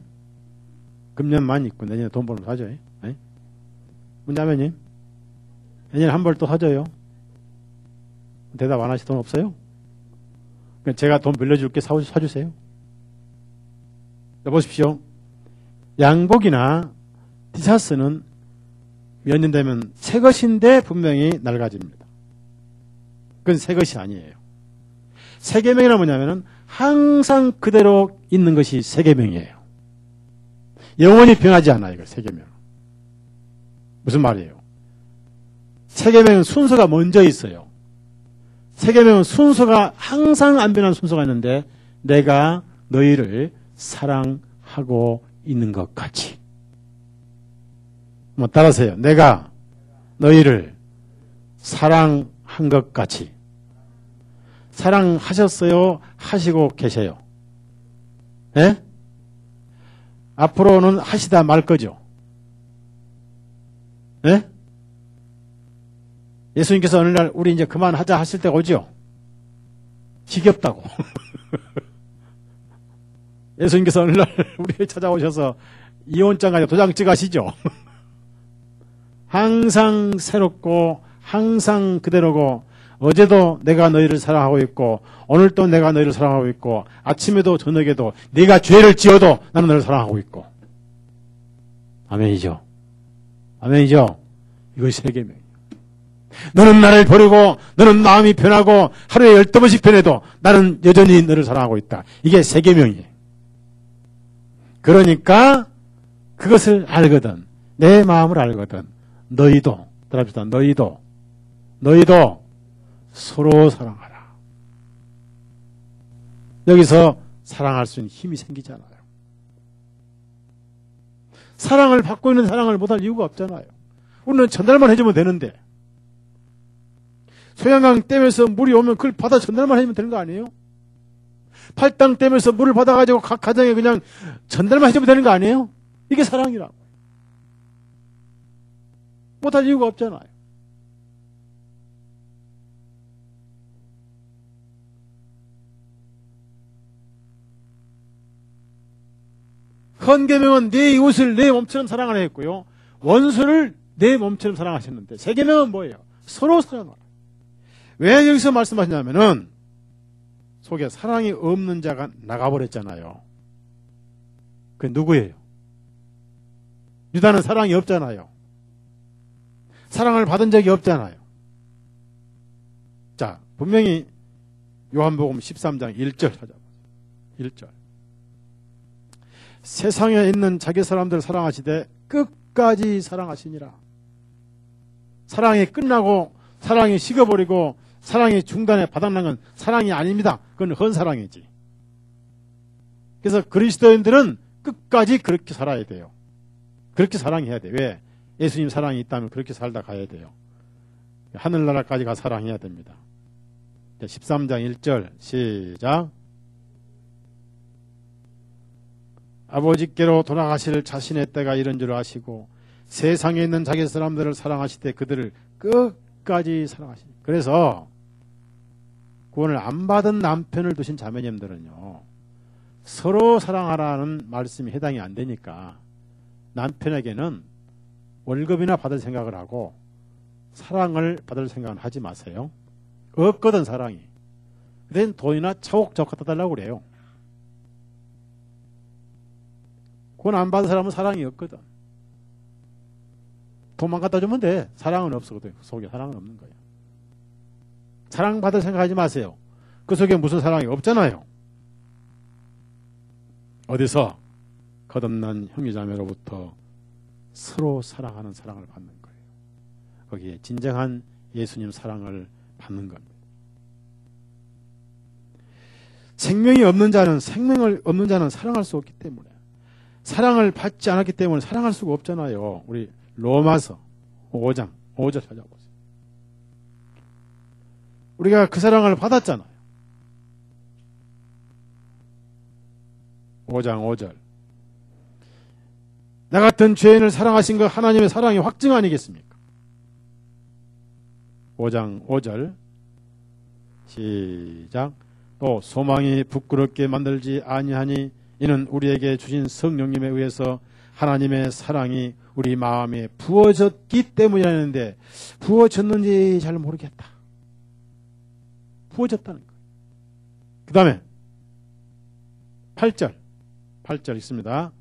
Speaker 1: 금년만 입고 내년에 돈 벌면 사줘요. 네? 문자매님 내년에 한 벌 또 사줘요. 대답 안 하시 돈 없어요? 제가 돈 빌려줄게 사주세요. 보십시오. 양복이나 티셔츠는 몇 년 되면 새 것인데 분명히 낡아집니다. 그건 새 것이 아니에요. 새 계명이란 뭐냐면은 항상 그대로 있는 것이 새 계명이에요. 영원히 변하지 않아요. 이거 새 계명. 무슨 말이에요? 새 계명은 순서가 먼저 있어요. 새 계명은 순서가 항상 안 변하는 순서가 있는데 내가 너희를 사랑하고 있는 것 같이. 뭐 따라서요. 내가 너희를 사랑한 것 같이. 사랑하셨어요? 하시고 계세요? 예? 앞으로는 하시다 말 거죠? 예? 예수님께서 어느 날 우리 이제 그만하자 하실 때가 오죠. 지겹다고. 예수님께서 어느 날 우리 찾아오셔서 이혼장 가지고 도장 찍으시죠. 항상 새롭고 항상 그대로고 어제도 내가 너희를 사랑하고 있고 오늘도 내가 너희를 사랑하고 있고 아침에도 저녁에도 네가 죄를 지어도 나는 너를 사랑하고 있고. 아멘이죠. 아멘이죠. 이것이 세계명이에요. 너는 나를 버리고 너는 마음이 변하고 하루에 12번씩 변해도 나는 여전히 너를 사랑하고 있다. 이게 세계명이에요. 그러니까 그것을 알거든. 내 마음을 알거든. 너희도 따라합시다. 너희도 서로 사랑하라. 여기서 사랑할 수 있는 힘이 생기잖아요. 사랑을 받고 있는 사랑을 못할 이유가 없잖아요. 우리는 전달만 해주면 되는데 소양강 댐에서 물이 오면 그걸 받아 전달만 해주면 되는 거 아니에요? 팔당 댐에서 물을 받아가지고 각 가정에 그냥 전달만 해주면 되는 거 아니에요? 이게 사랑이라고. 못할 이유가 없잖아요. 헌계명은 내 이웃을 내 몸처럼 사랑하라 했고요. 원수를 내 몸처럼 사랑하셨는데 세계명은 뭐예요? 서로 사랑하라. 왜 여기서 말씀하시냐면은 속에 사랑이 없는 자가 나가버렸잖아요. 그게 누구예요? 유다는 사랑이 없잖아요. 사랑을 받은 적이 없잖아요. 자, 분명히 요한복음 13장 1절 찾아보세요. 1절. 세상에 있는 자기 사람들을 사랑하시되 끝까지 사랑하시니라. 사랑이 끝나고 사랑이 식어버리고 사랑이 중단에 바닥난 건 사랑이 아닙니다. 그건 헌사랑이지. 그래서 그리스도인들은 끝까지 그렇게 살아야 돼요. 그렇게 사랑해야 돼요. 왜? 예수님 사랑이 있다면 그렇게 살다 가야 돼요. 하늘나라까지 가 사랑해야 됩니다. 13장 1절 시작. 아버지께로 돌아가실 자신의 때가 이른 줄 아시고 세상에 있는 자기 사람들을 사랑하시되 그들을 끝까지 사랑하시니. 그래서 구원을 안 받은 남편을 두신 자매님들은요, 서로 사랑하라는 말씀이 해당이 안 되니까 남편에게는 월급이나 받을 생각을 하고 사랑을 받을 생각은 하지 마세요. 없거든 사랑이. 그땐 돈이나 차곡차곡 갖다 달라고 그래요. 구원 안 받은 사람은 사랑이 없거든. 돈만 갖다 주면 돼. 사랑은 없거든. 속에 사랑은 없는 거예요. 사랑받을 생각하지 마세요. 그 속에 무슨 사랑이 없잖아요. 어디서? 거듭난 형제자매로부터 서로 사랑하는 사랑을 받는 거예요. 거기에 진정한 예수님 사랑을 받는 겁니다. 생명이 없는 자는 사랑할 수 없기 때문에, 사랑을 받지 않았기 때문에 사랑할 수가 없잖아요. 우리 로마서 5장 5절 찾아보세요. 우리가 그 사랑을 받았잖아요. 5장 5절. 나 같은 죄인을 사랑하신 것 하나님의 사랑의 확증 아니겠습니까? 5장 5절 시작. 또 소망이 부끄럽게 만들지 아니하니 이는 우리에게 주신 성령님에 의해서 하나님의 사랑이 우리 마음에 부어졌기 때문이라는데, 부어졌는지 잘 모르겠다. 부어졌다는 거예요. 그 다음에 8절 있습니다.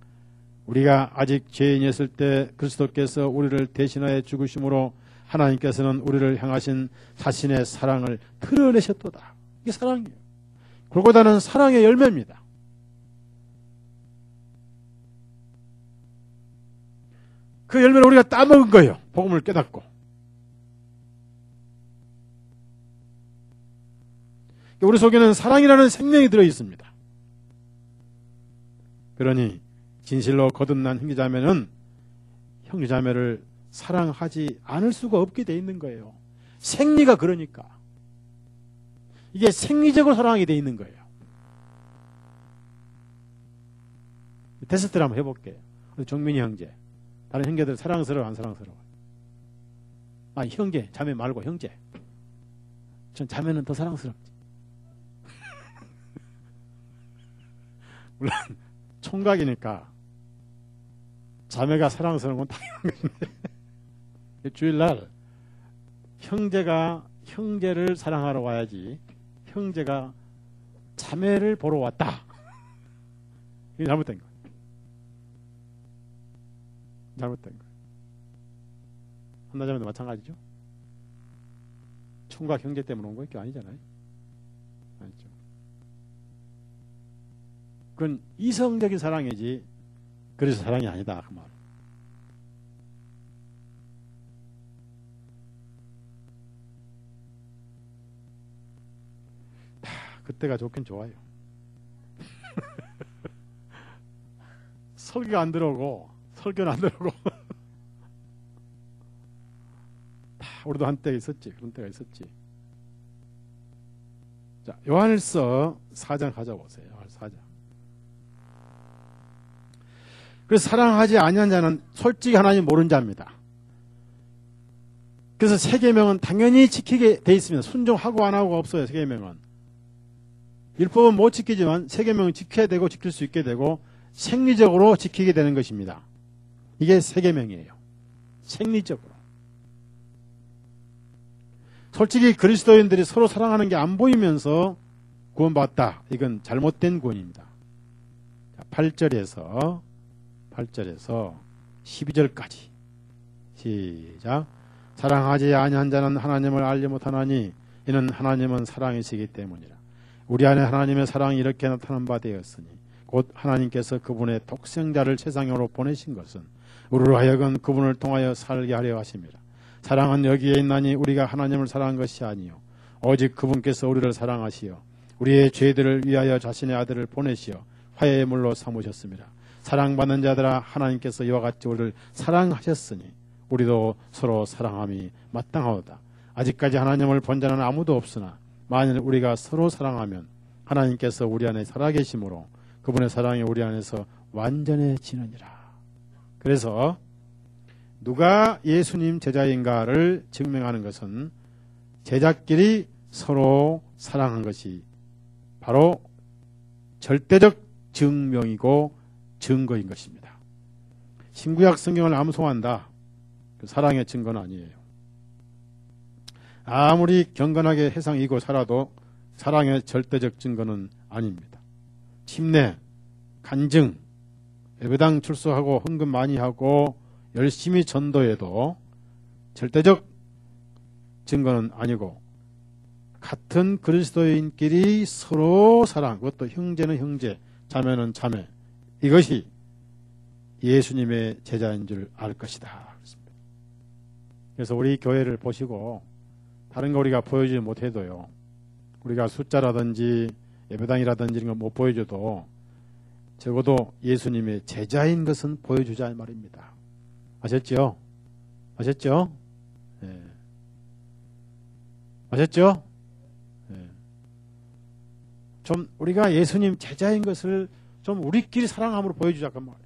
Speaker 1: 우리가 아직 죄인이었을 때 그리스도께서 우리를 대신하여 죽으심으로 하나님께서는 우리를 향하신 자신의 사랑을 드러내셨도다. 이게 사랑이에요. 골고다는 사랑의 열매입니다. 그 열매를 우리가 따먹은 거예요. 복음을 깨닫고. 우리 속에는 사랑이라는 생명이 들어있습니다. 그러니 진실로 거듭난 형제자매는 형제자매를 사랑하지 않을 수가 없게 돼 있는 거예요. 생리가 그러니까. 이게 생리적으로 사랑하게 돼 있는 거예요. 테스트를 한번 해볼게요. 우리 정민이 형제. 다른 형제들 사랑스러워 안 사랑스러워? 형제, 자매 말고 형제. 전 자매는 더 사랑스럽지. 물론 총각이니까 자매가 사랑스러운 건 당연한 것인데 주일날 형제가 형제를 사랑하러 와야지 형제가 자매를 보러 왔다. 이게 잘못된 거예요. 잘못된 거예요. 한나자매도 마찬가지죠. 총각 형제 때문에 온 거 아니잖아요. 아니죠. 그건 이성적인 사랑이지 그래서 사랑이 아니다 그 말. 그때가 좋긴 좋아요. 설교가 안 들어오고 설교는 안 들어오고 우리도 한때 있었지. 그런 때가 있었지. 자, 요한일서 4장 가져보세요. 요한일서 4장. 그래서 사랑하지 아니한 자는 솔직히 하나님 모르는 자입니다. 그래서 세계명은 당연히 지키게 돼 있습니다. 순종하고 안 하고가 없어요. 세계명은. 율법은 못 지키지만 세계명은 지켜야 되고 지킬 수 있게 되고 생리적으로 지키게 되는 것입니다. 이게 세계명이에요. 생리적으로. 솔직히 그리스도인들이 서로 사랑하는 게 안 보이면서 구원받았다. 이건 잘못된 구원입니다. 8절에서 12절까지 시작. 사랑하지 아니한 자는 하나님을 알지 못하나니 이는 하나님은 사랑이시기 때문이라. 우리 안에 하나님의 사랑이 이렇게 나타난 바 되었으니 곧 하나님께서 그분의 독생자를 세상으로 보내신 것은 우리로 하여금 그분을 통하여 살게 하려 하심이라. 사랑은 여기에 있나니 우리가 하나님을 사랑한 것이 아니요 오직 그분께서 우리를 사랑하시어 우리의 죄들을 위하여 자신의 아들을 보내시어 화해의 물로 삼으셨습니다. 사랑받는 자들아 하나님께서 이와 같이 우리를 사랑하셨으니 우리도 서로 사랑함이 마땅하오다. 아직까지 하나님을 본 자는 아무도 없으나 만일 우리가 서로 사랑하면 하나님께서 우리 안에 살아계심으로 그분의 사랑이 우리 안에서 완전해지느니라. 그래서 누가 예수님 제자인가를 증명하는 것은 제자끼리 서로 사랑한 것이 바로 절대적 증명이고 증거인 것입니다. 신구약 성경을 암송한다. 그 사랑의 증거는 아니에요. 아무리 경건하게 해상이고 살아도 사랑의 절대적 증거는 아닙니다. 침례, 간증, 예배당 출석하고 헌금 많이 하고 열심히 전도해도 절대적 증거는 아니고 같은 그리스도인끼리 서로 사랑, 그것도 형제는 형제, 자매는 자매, 이것이 예수님의 제자인 줄 알 것이다. 그래서 우리 교회를 보시고 다른 거 우리가 보여주지 못해도요, 우리가 숫자라든지 예배당이라든지 이런 거 못 보여줘도 적어도 예수님의 제자인 것은 보여주자 이 말입니다. 아셨죠? 아셨죠? 네. 아셨죠? 네. 좀 우리가 예수님 제자인 것을 좀 우리끼리 사랑함으로 보여주자 그 말이에요.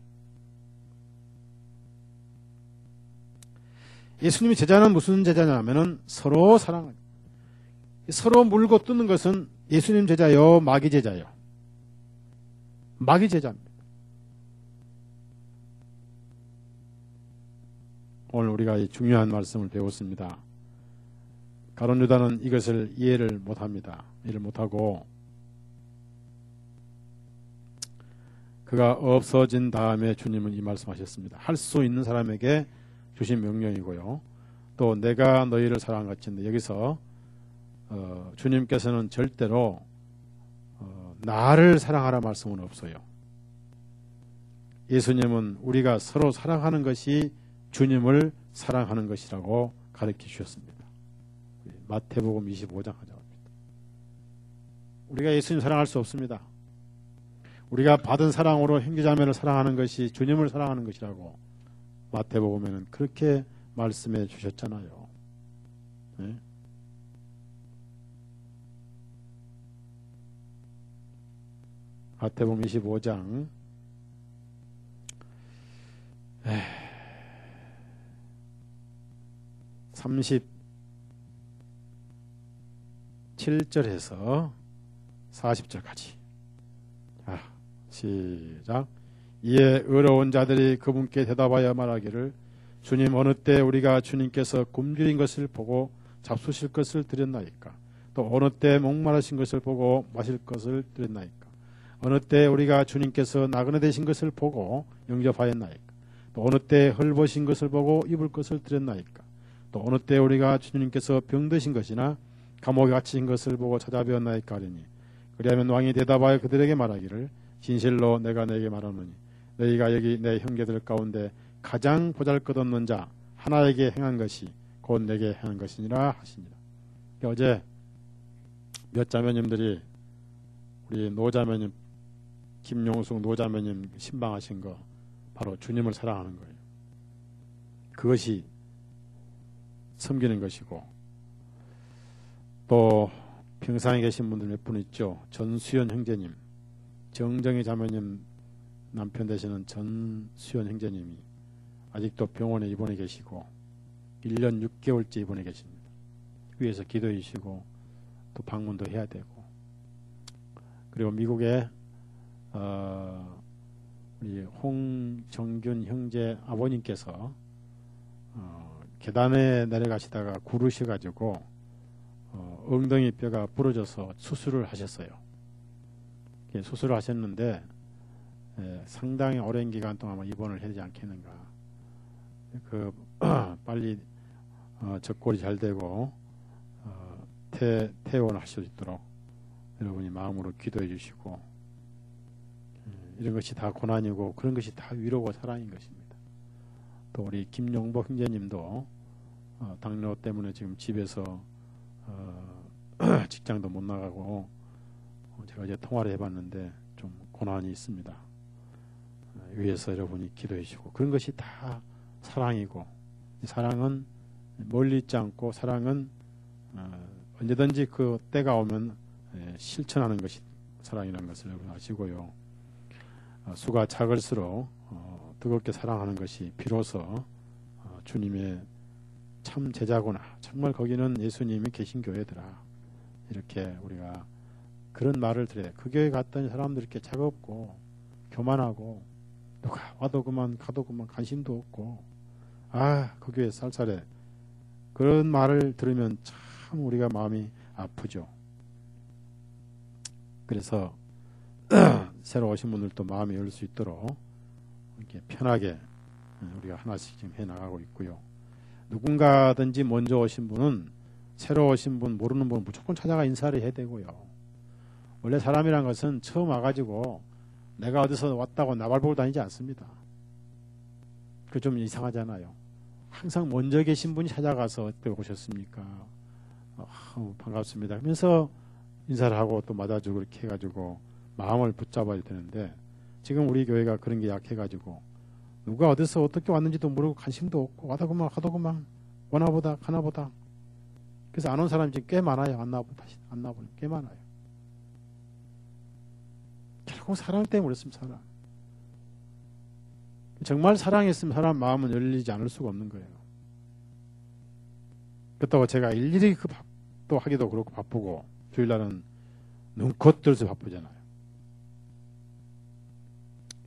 Speaker 1: 예수님의 제자는 무슨 제자냐면은 서로 사랑하는, 서로 물고 뜯는 것은 예수님 제자요, 마귀 제자요. 마귀 제자입니다. 오늘 우리가 이 중요한 말씀을 배웠습니다. 가룟 유다는 이것을 이해를 못합니다. 이해를 못하고 그가 없어진 다음에 주님은 이 말씀하셨습니다. 할 수 있는 사람에게 주신 명령이고요. 또 내가 너희를 사랑하겠는데 여기서 주님께서는 절대로 나를 사랑하라 말씀은 없어요. 예수님은 우리가 서로 사랑하는 것이 주님을 사랑하는 것이라고 가르쳐 주셨습니다. 마태복음 25장 가져갑니다. 우리가 예수님 사랑할 수 없습니다. 우리가 받은 사랑으로 형제자매를 사랑하는 것이 주님을 사랑하는 것이라고 마태복음에는 그렇게 말씀해 주셨잖아요. 네? 마태복음 25장 3 37절에서 40절까지. 자, 시작. 이에 의로운 자들이 그분께 대답하여 말하기를 주님, 어느 때 우리가 주님께서 굶주린 것을 보고 잡수실 것을 드렸나이까? 또 어느 때 목마르신 것을 보고 마실 것을 드렸나이까? 어느 때 우리가 주님께서 나그네 되신 것을 보고 영접하였나이까? 또 어느 때 헐벗은 것을 보고 입을 것을 드렸나이까? 또 어느 때 우리가 주님께서 병드신 것이나 감옥에 갇히신 것을 보고 찾아뵈었나이까 하리니, 그리하면 왕이 대답하여 그들에게 말하기를 진실로 내가 너에게 말하노니 너희가 여기 내 형제들 가운데 가장 보잘것없는 자 하나에게 행한 것이 곧 내게 행한 것이니라 하시니라. 어제 몇 자매님들이 우리 노자매님, 김용숙 노자매님 신방하신 거 바로 주님을 사랑하는 거예요. 그것이 섬기는 것이고, 또 평상에 계신 분들 몇 분 있죠. 전수연 형제님, 정정희 자매님 남편 되시는 전수연 형제님이 아직도 병원에 입원해 계시고 1년 6개월째 입원해 계십니다. 위에서 기도해 주시고 또 방문도 해야 되고, 그리고 미국에 우리 홍정균 형제 아버님께서 계단에 내려가시다가 구르셔가지고 엉덩이 뼈가 부러져서 수술을 하셨어요. 수술을 하셨는데 상당히 오랜 기간 동안 입원을 해야 되지 않겠는가. 빨리 적골이 잘 되고 퇴원할 수 있도록 여러분이 마음으로 기도해 주시고, 이런 것이 다 고난이고 그런 것이 다 위로고 사랑인 것입니다. 또 우리 김용복 형제님도 당뇨 때문에 지금 집에서 직장도 못 나가고, 제가 이제 통화를 해봤는데 좀 고난이 있습니다. 위에서 여러분이 기도해 주시고, 그런 것이 다 사랑이고, 사랑은 멀리 있지 않고 사랑은 언제든지 그 때가 오면 실천하는 것이 사랑이라는 것을 여러분 아시고요. 수가 작을수록 뜨겁게 사랑하는 것이 비로소 주님의 참 제자구나, 정말 거기는 예수님이 계신 교회더라, 이렇게 우리가 그런 말을 들어야 돼. 그 교회 갔더니 사람들 이렇게 차갑고 교만하고 누가 와도 그만 가도 그만 관심도 없고, 그 교회 쌀쌀해, 그런 말을 들으면 참 우리가 마음이 아프죠. 그래서 새로 오신 분들도 마음이 열 수 있도록 이렇게 편하게 우리가 하나씩 지금 해나가고 있고요. 누군가든지 먼저 오신 분은 새로 오신 분, 모르는 분은 무조건 찾아가 인사를 해야 되고요. 원래 사람이란 것은 처음 와가지고 내가 어디서 왔다고 나발 보고 다니지 않습니다. 그 좀 이상하잖아요. 항상 먼저 계신 분이 찾아가서 어떻게 오셨습니까? 반갑습니다 하면서 인사를 하고 또 맞아주고 이렇게 해가지고 마음을 붙잡아야 되는데, 지금 우리 교회가 그런 게 약해가지고 누가 어디서 어떻게 왔는지도 모르고 관심도 없고 와다 그만 가도 그만 오나보다 가나보다. 그래서 안 온 사람이 지금 꽤 많아요. 안 나보다 안 나보니 꽤 많아요. 결국 사랑 때문에 그렇습니다. 사랑. 정말 사랑했으면 사람 마음은 열리지 않을 수가 없는 거예요. 그렇다고 제가 일일이 또 하기도 그렇고 바쁘고, 주일날은 눈꽃 들어서 바쁘잖아요.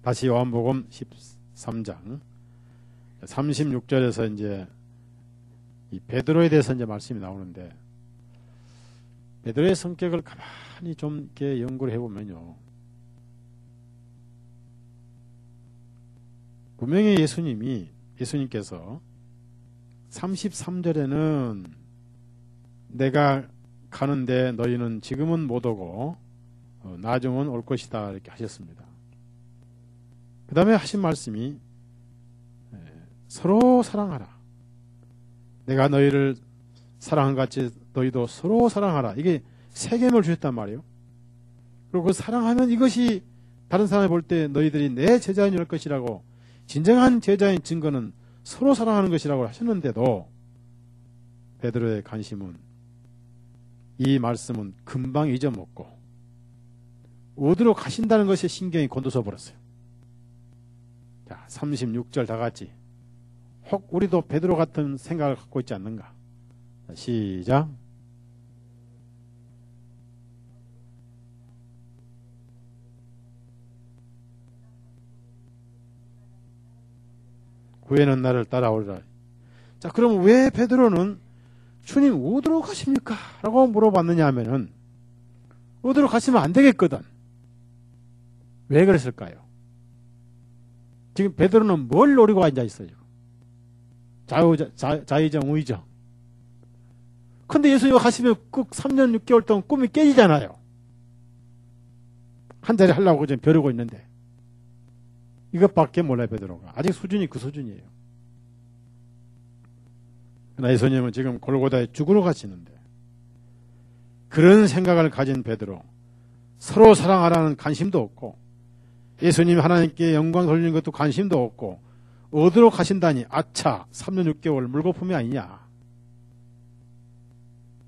Speaker 1: 다시 요한복음 13장 36절에서 이제 이 베드로에 대해서 이제 말씀이 나오는데, 베드로의 성격을 가만히 좀 이렇게 연구를 해보면요, 분명히 예수님께서 33절에는 내가 가는데 너희는 지금은 못 오고 나중은 올 것이다, 이렇게 하셨습니다. 그 다음에 하신 말씀이 서로 사랑하라. 내가 너희를 사랑한 같이 너희도 서로 사랑하라. 이게 세 계명을 주셨단 말이에요. 그리고 그 사랑하면 이것이 다른 사람이 볼 때 너희들이 내 제자인 줄 알 것이라고, 진정한 제자인 증거는 서로 사랑하는 것이라고 하셨는데도 베드로의 관심은, 이 말씀은 금방 잊어먹고 어디로 가신다는 것에 신경이 곤두서 버렸어요. 자, 36절 다 같이. 혹 우리도 베드로 같은 생각을 갖고 있지 않는가? 시작. 후에는 나를 따라오리라. 자, 그럼 왜 베드로는 주님 어디로 가십니까? 라고 물어봤느냐 하면은 어디로 가시면 안 되겠거든. 왜 그랬을까요? 지금 베드로는 뭘 노리고 앉아 있어요? 자의정, 우의정. 근데 예수님 가시면 꼭 3년 6개월 동안 꿈이 깨지잖아요. 한 자리 하려고 지금 벼르고 있는데. 이것밖에 몰라요, 베드로가. 아직 수준이 그 수준이에요. 그러나 예수님은 지금 골고다에 죽으러 가시는데 그런 생각을 가진 베드로, 서로 사랑하라는 관심도 없고 예수님이 하나님께 영광 돌리는 것도 관심도 없고 어디로 가신다니, 아차 3년 6개월 물거품이 아니냐.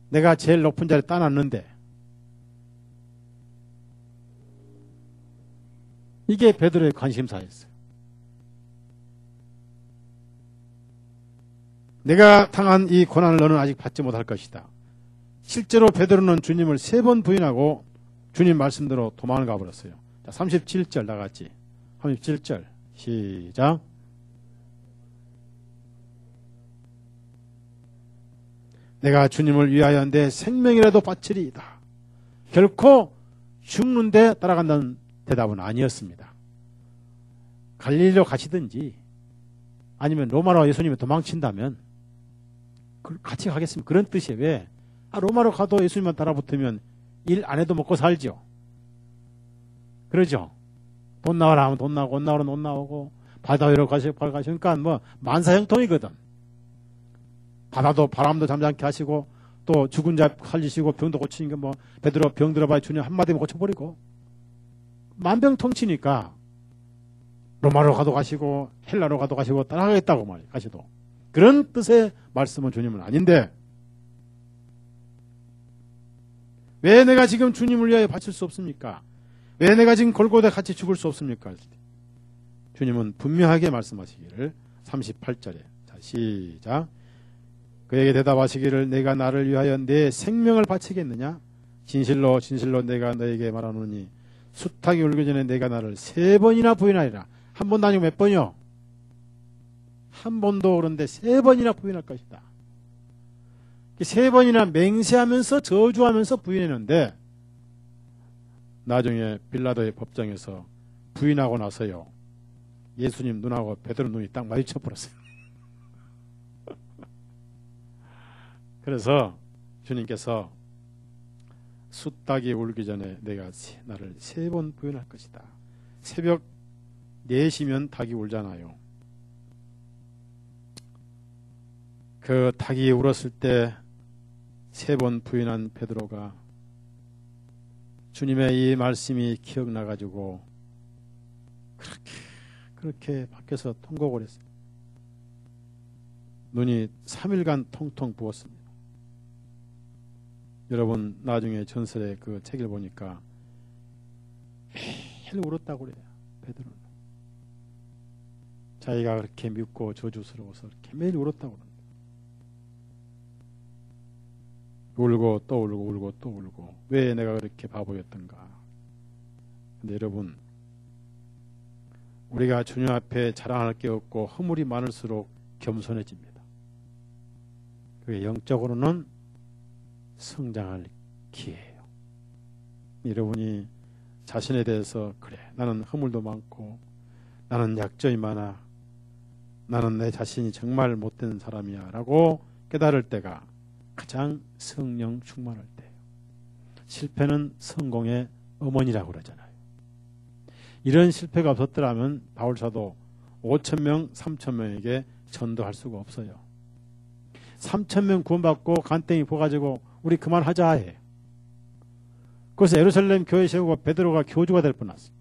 Speaker 1: 내가 제일 높은 자리에 따놨는데. 이게 베드로의 관심사였어요. 내가 당한 이 고난을 너는 아직 받지 못할 것이다. 실제로 베드로는 주님을 3번 부인하고 주님 말씀대로 도망을 가버렸어요. 자, 37절 나갔지. 37절 시작. 내가 주님을 위하여 내 생명이라도 바치리이다. 결코 죽는데 따라간다는 대답은 아니었습니다. 갈릴리로 가시든지 아니면 로마로 예수님이 도망친다면 같이 가겠습니다. 그런 뜻이에요. 왜? 로마로 가도 예수님만 따라붙으면 일 안 해도 먹고 살죠. 그러죠. 돈 나와라 하면 돈 나오고, 옷 나오면 옷 나오고, 바다 위로 가시고, 그러니까 뭐 만사형통이거든. 바다도 바람도 잠잠케 하시고, 또 죽은 자 살리시고, 병도 고치는 게 뭐 베드로 병 들어봐야 주님 한마디면 고쳐버리고, 만병통치니까 로마로 가도 가시고 헬라로 가도 가시고 따라가겠다고 말이에요. 가시도. 그런 뜻의 말씀은 주님은 아닌데 왜 내가 지금 주님을 위하여 바칠 수 없습니까? 왜 내가 지금 골고다에 같이 죽을 수 없습니까? 주님은 분명하게 말씀하시기를 38절에 자 시작. 그에게 대답하시기를 내가 나를 위하여 내 생명을 바치겠느냐? 진실로 진실로 내가 너에게 말하노니 숫학이 울기 전에 내가 나를 3번이나 부인하리라. 한 번도 아니고 몇 번이요? 한 번도 그런데 3번이나 부인할 것이다. 3번이나 맹세하면서 저주하면서 부인했는데 나중에 빌라도의 법정에서 부인하고 나서요. 예수님 눈하고 베드로 눈이 딱 마주쳐 버렸어요. 그래서 주님께서 숫닭이 울기 전에 내가 나를 3번 부인할 것이다. 새벽 4시면 닭이 울잖아요. 그 닭이 울었을 때 3번 부인한 베드로가 주님의 이 말씀이 기억나가지고 그렇게 밖에서 통곡을 했어요. 눈이 3일간 통통 부었습니다. 여러분 나중에 전설의 그 책을 보니까 매일 울었다고 그래요. 베드로는. 자기가 그렇게 밉고 저주스러워서 이렇게 매일 울었다고 합니다. 울고 또 울고 울고 또 울고 왜 내가 그렇게 바보였던가. 근데 여러분 우리가 주님 앞에 자랑할 게 없고 허물이 많을수록 겸손해집니다. 그게 영적으로는 성장할 기회예요. 여러분이 자신에 대해서 그래 나는 허물도 많고 나는 약점이 많아 나는 내 자신이 정말 못된 사람이야 라고 깨달을 때가 가장 성령 충만할 때예요. 실패는 성공의 어머니라고 그러잖아요. 이런 실패가 없었더라면 바울사도 5,000명 3,000명에게 전도할 수가 없어요. 3,000명 구원받고 간땡이 부어가지고 우리 그만하자 해. 그래서 예루살렘 교회 세우고 베드로가 교주가 될 뻔했어요.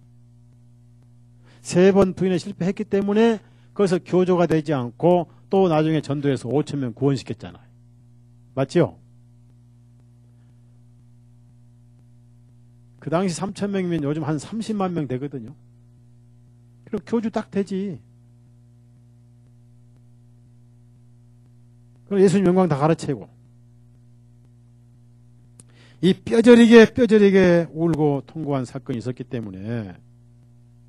Speaker 1: 3번 부인에 실패했기 때문에 거기서 교조가 되지 않고 또 나중에 전도해서 5,000명 구원시켰잖아요. 맞죠? 그 당시 3,000명이면 요즘 한 30만 명 되거든요. 그럼 교주 딱 되지. 그럼 예수님 영광 다 가르치고 이 뼈저리게 울고 통곡한 사건이 있었기 때문에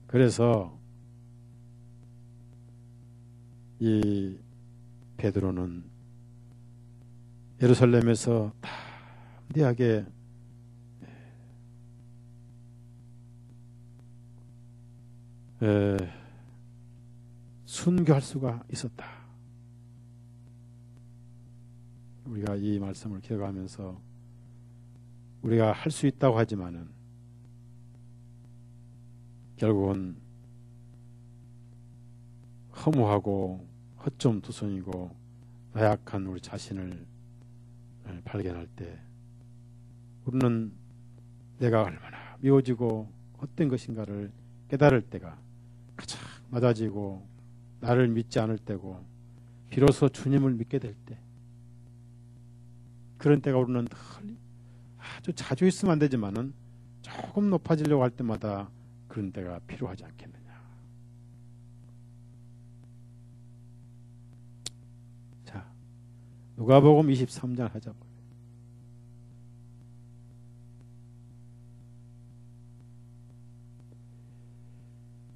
Speaker 1: 그래서 이 베드로는 예루살렘에서 담대하게 순교할 수가 있었다. 우리가 이 말씀을 기억하면서 우리가 할 수 있다고 하지만은 결국은 허무하고 헛좀투성이고 나약한 우리 자신을 발견할 때 우리는 내가 얼마나 미워지고 헛된 것인가를 깨달을 때가 가장 낮아지고 나를 믿지 않을 때고 비로소 주님을 믿게 될 때, 그런 때가 우리는 아주 자주 있으면 안 되지만은 조금 높아지려고 할 때마다 그런 때가 필요하지 않겠느냐. 자, 누가복음 23장 하자고요.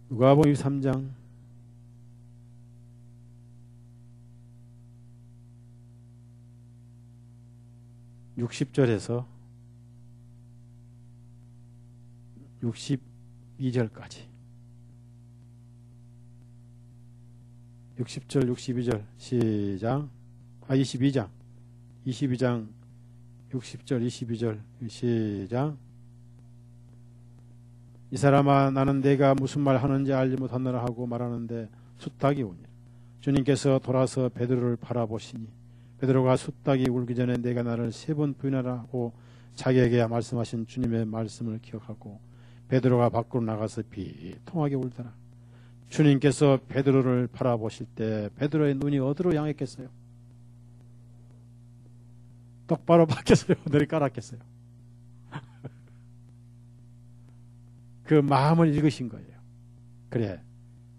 Speaker 1: 누가복음 23장 60절에서 62절까지 60절 62절 시작. 22장 60절 22절 시작. 이 사람아, 나는 내가 무슨 말 하는지 알지 못하느라 하고 말하는데 숫닭이 오니 주님께서 돌아서 베드로를 바라보시니 베드로가 숫닭이 울기 전에 내가 나를 3번 부인하라고 자기에게 말씀하신 주님의 말씀을 기억하고 베드로가 밖으로 나가서 비통하게 울더라. 주님께서 베드로를 바라보실 때 베드로의 눈이 어디로 향했겠어요? 똑바로 박혔어요? 내리깔았겠어요? 그 마음을 읽으신 거예요. 그래,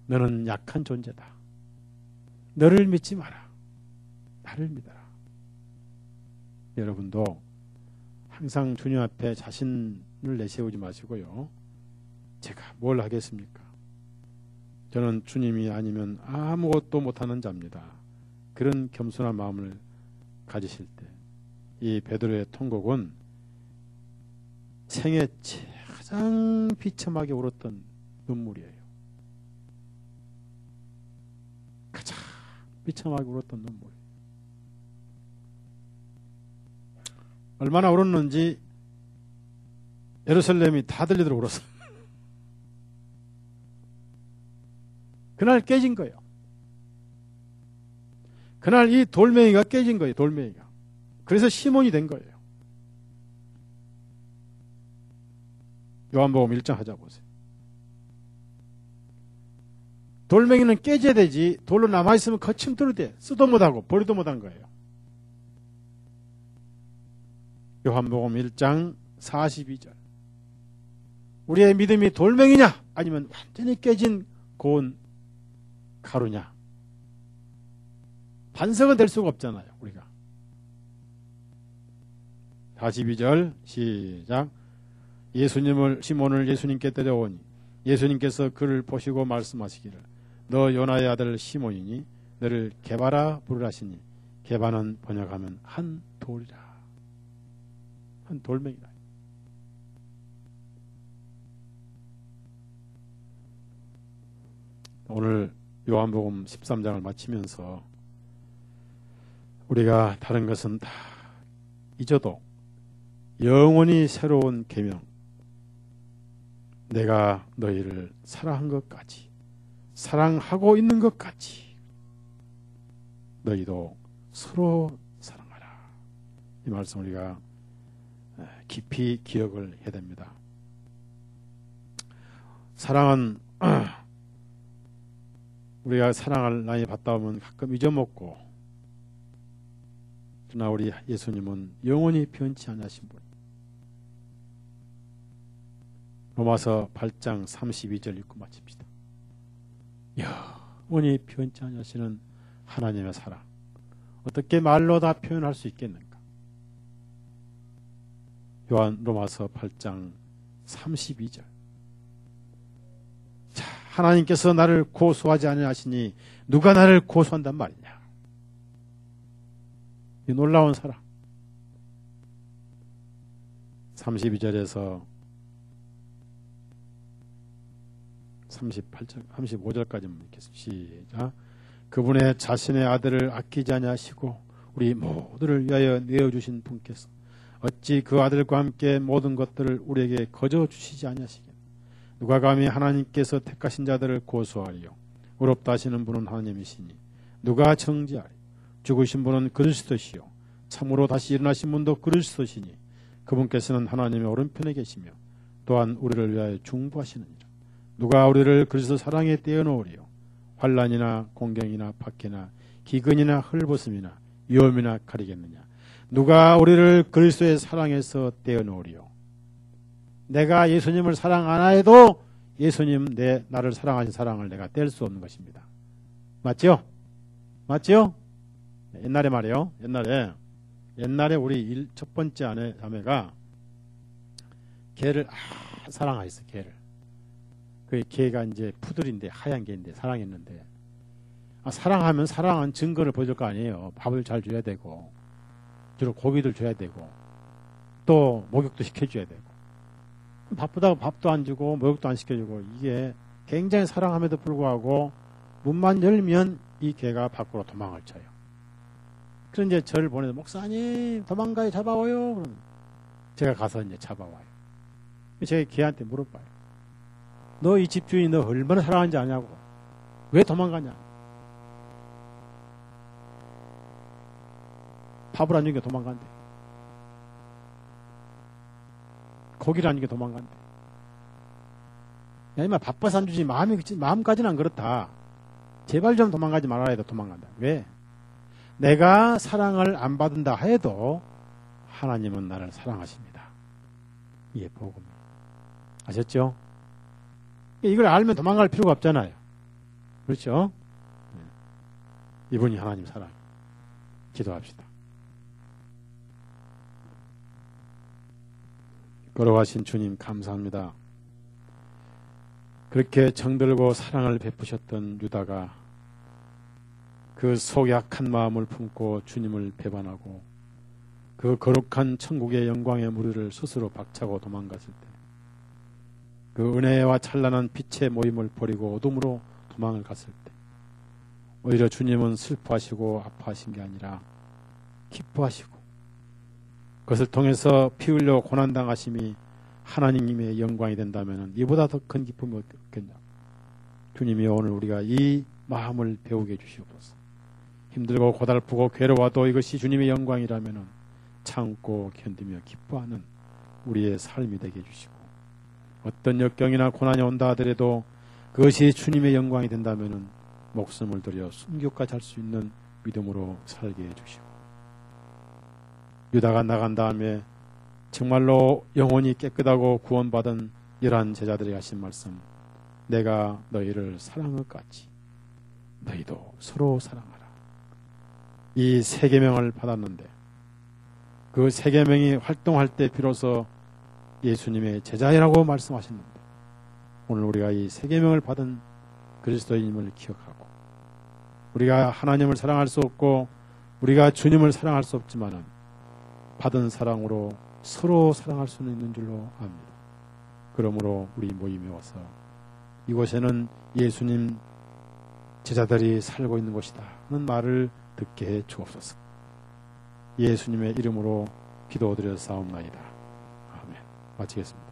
Speaker 1: 너는 약한 존재다. 너를 믿지 마라. 나를 믿어라. 여러분도 항상 주님 앞에 자신을 내세우지 마시고요. 제가 뭘 하겠습니까? 저는 주님이 아니면 아무것도 못하는 자입니다. 그런 겸손한 마음을 가지실 때 이 베드로의 통곡은 생애 가장 비참하게 울었던 눈물이에요. 가장 비참하게 울었던 눈물. 얼마나 울었는지 예루살렘이 다 들리도록 울었어요. 그날 깨진 거예요. 그날 이 돌멩이가 깨진 거예요. 돌멩이가. 그래서 시몬이 된 거예요. 요한복음 1장 하자 보세요. 돌멩이는 깨져야 되지 돌로 남아있으면 거침투로 돼. 쓰도 못하고 버리도 못한 거예요. 요한복음 1장 42절. 우리의 믿음이 돌멩이냐 아니면 완전히 깨진 고운 가루냐. 반석은 될 수가 없잖아요. 우리가. 42절 시작. 시몬을 예수님께 데려오니 예수님께서 그를 보시고 말씀하시기를 너 요나의 아들 시몬이니 너를 게바라 부르라 하시니 게바는 번역하면 한 돌이라. 한 돌멩이다. 오늘 요한복음 13장을 마치면서 우리가 다른 것은 다 잊어도 영원히 새로운 계명, 내가 너희를 사랑한 것까지, 사랑하고 있는 것까지 너희도 서로 사랑하라. 이 말씀 우리가 깊이 기억을 해야 됩니다. 사랑은 우리가 사랑을 많이 받다 보면 가끔 잊어먹고, 그러나 우리 예수님은 영원히 변치 않으신 분. 로마서 8장 32절 읽고 마칩시다. 영원히 변치 않으시는 하나님의 사랑. 어떻게 말로 다 표현할 수 있겠는가? 로마서 8장 32절. 자, 하나님께서 나를 고소하지 아니하시니 누가 나를 고소한단 말이냐. 이 놀라운 사랑. 32절에서 38절, 35절까지 읽겠습니다. 시작. 그분의 자신의 아들을 아끼지 아니하시고 우리 모두를 위하여 내어주신 분께서 어찌 그 아들과 함께 모든 것들을 우리에게 거저 주시지 아니하시겠느냐. 누가 감히 하나님께서 택하신 자들을 고소하리요. 의롭다 하시는 분은 하나님이시니 누가 정죄하리요. 죽으신 분은 그리스도시요 참으로 다시 일어나신 분도 그리스도시니 그분께서는 하나님의 오른편에 계시며 또한 우리를 위하여 중보하시느니라. 누가 우리를 그리스도 사랑에 떼어놓으리요. 환난이나 공경이나 박해나 기근이나 헐벗음이나 위험이나 가리겠느냐. 누가 우리를 그리스도의 사랑에서 떼어놓으리요. 내가 예수님을 사랑 안 해도 예수님 나를 사랑하신 사랑을 내가 뗄 수 없는 것입니다. 맞죠? 맞죠? 옛날에 말이에요. 옛날에 우리 첫 번째 자매가 개를 사랑하였어. 개를. 그 개가 이제 푸들인데 하얀 개인데 사랑했는데 사랑하면 사랑한 증거를 보여줄 거 아니에요. 밥을 잘 줘야 되고 주로 고기를 줘야 되고 또 목욕도 시켜줘야 되고 바쁘다고 밥도 안 주고 목욕도 안 시켜주고 이게 굉장히 사랑함에도 불구하고 문만 열면 이 개가 밖으로 도망을 쳐요. 그런 이제 저를 보내서 목사님 도망가요 잡아와요. 그럼 제가 가서 이제 잡아와요. 제가 개한테 물어봐요. 너 이 집주인이 너 얼마나 사랑하는지 아냐고. 왜 도망가냐. 밥을 안 주니까 도망간대. 고기를 안 주니까 도망간대. 야, 이마 바빠서 안 주지 마음까지는 안 그렇다. 제발 좀 도망가지 말아야 돼. 도망간다. 왜? 내가 사랑을 안 받은다 해도 하나님은 나를 사랑하십니다. 이게 복음이에요. 아셨죠? 이걸 알면 도망갈 필요가 없잖아요. 그렇죠? 이분이 하나님 사랑. 기도합시다. 걸어가신 주님 감사합니다. 그렇게 정들고 사랑을 베푸셨던 유다가 그 속 약한 마음을 품고 주님을 배반하고 그 거룩한 천국의 영광의 무리를 스스로 박차고 도망갔을 때 그 은혜와 찬란한 빛의 모임을 버리고 어둠으로 도망을 갔을 때 오히려 주님은 슬퍼하시고 아파하신 게 아니라 기뻐하시고 그것을 통해서 피 흘려 고난당하심이 하나님의 영광이 된다면 이보다 더 큰 기쁨이 없겠냐. 주님이 오늘 우리가 이 마음을 배우게 해주시옵소서. 힘들고 고달프고 괴로워도 이것이 주님의 영광이라면 참고 견디며 기뻐하는 우리의 삶이 되게 해주시고 어떤 역경이나 고난이 온다 하더라도 그것이 주님의 영광이 된다면 목숨을 들여 순교까지 할 수 있는 믿음으로 살게 해주시고 유다가 나간 다음에 정말로 영혼이 깨끗하고 구원받은 11 제자들이 하신 말씀 내가 너희를 사랑한 것 같이 너희도 서로 사랑하라. 이 세 계명을 받았는데 그 세 계명이 활동할 때 비로소 예수님의 제자이라고 말씀하셨는데 오늘 우리가 이 세 계명을 받은 그리스도인임을 기억하고 우리가 하나님을 사랑할 수 없고 우리가 주님을 사랑할 수 없지만은 받은 사랑으로 서로 사랑할 수는 있는 줄로 압니다. 그러므로 우리 모임에 와서 이곳에는 예수님 제자들이 살고 있는 곳이다 하는 말을 듣게 해 주옵소서. 예수님의 이름으로 기도드려 사옵나이다. 아멘. 마치겠습니다.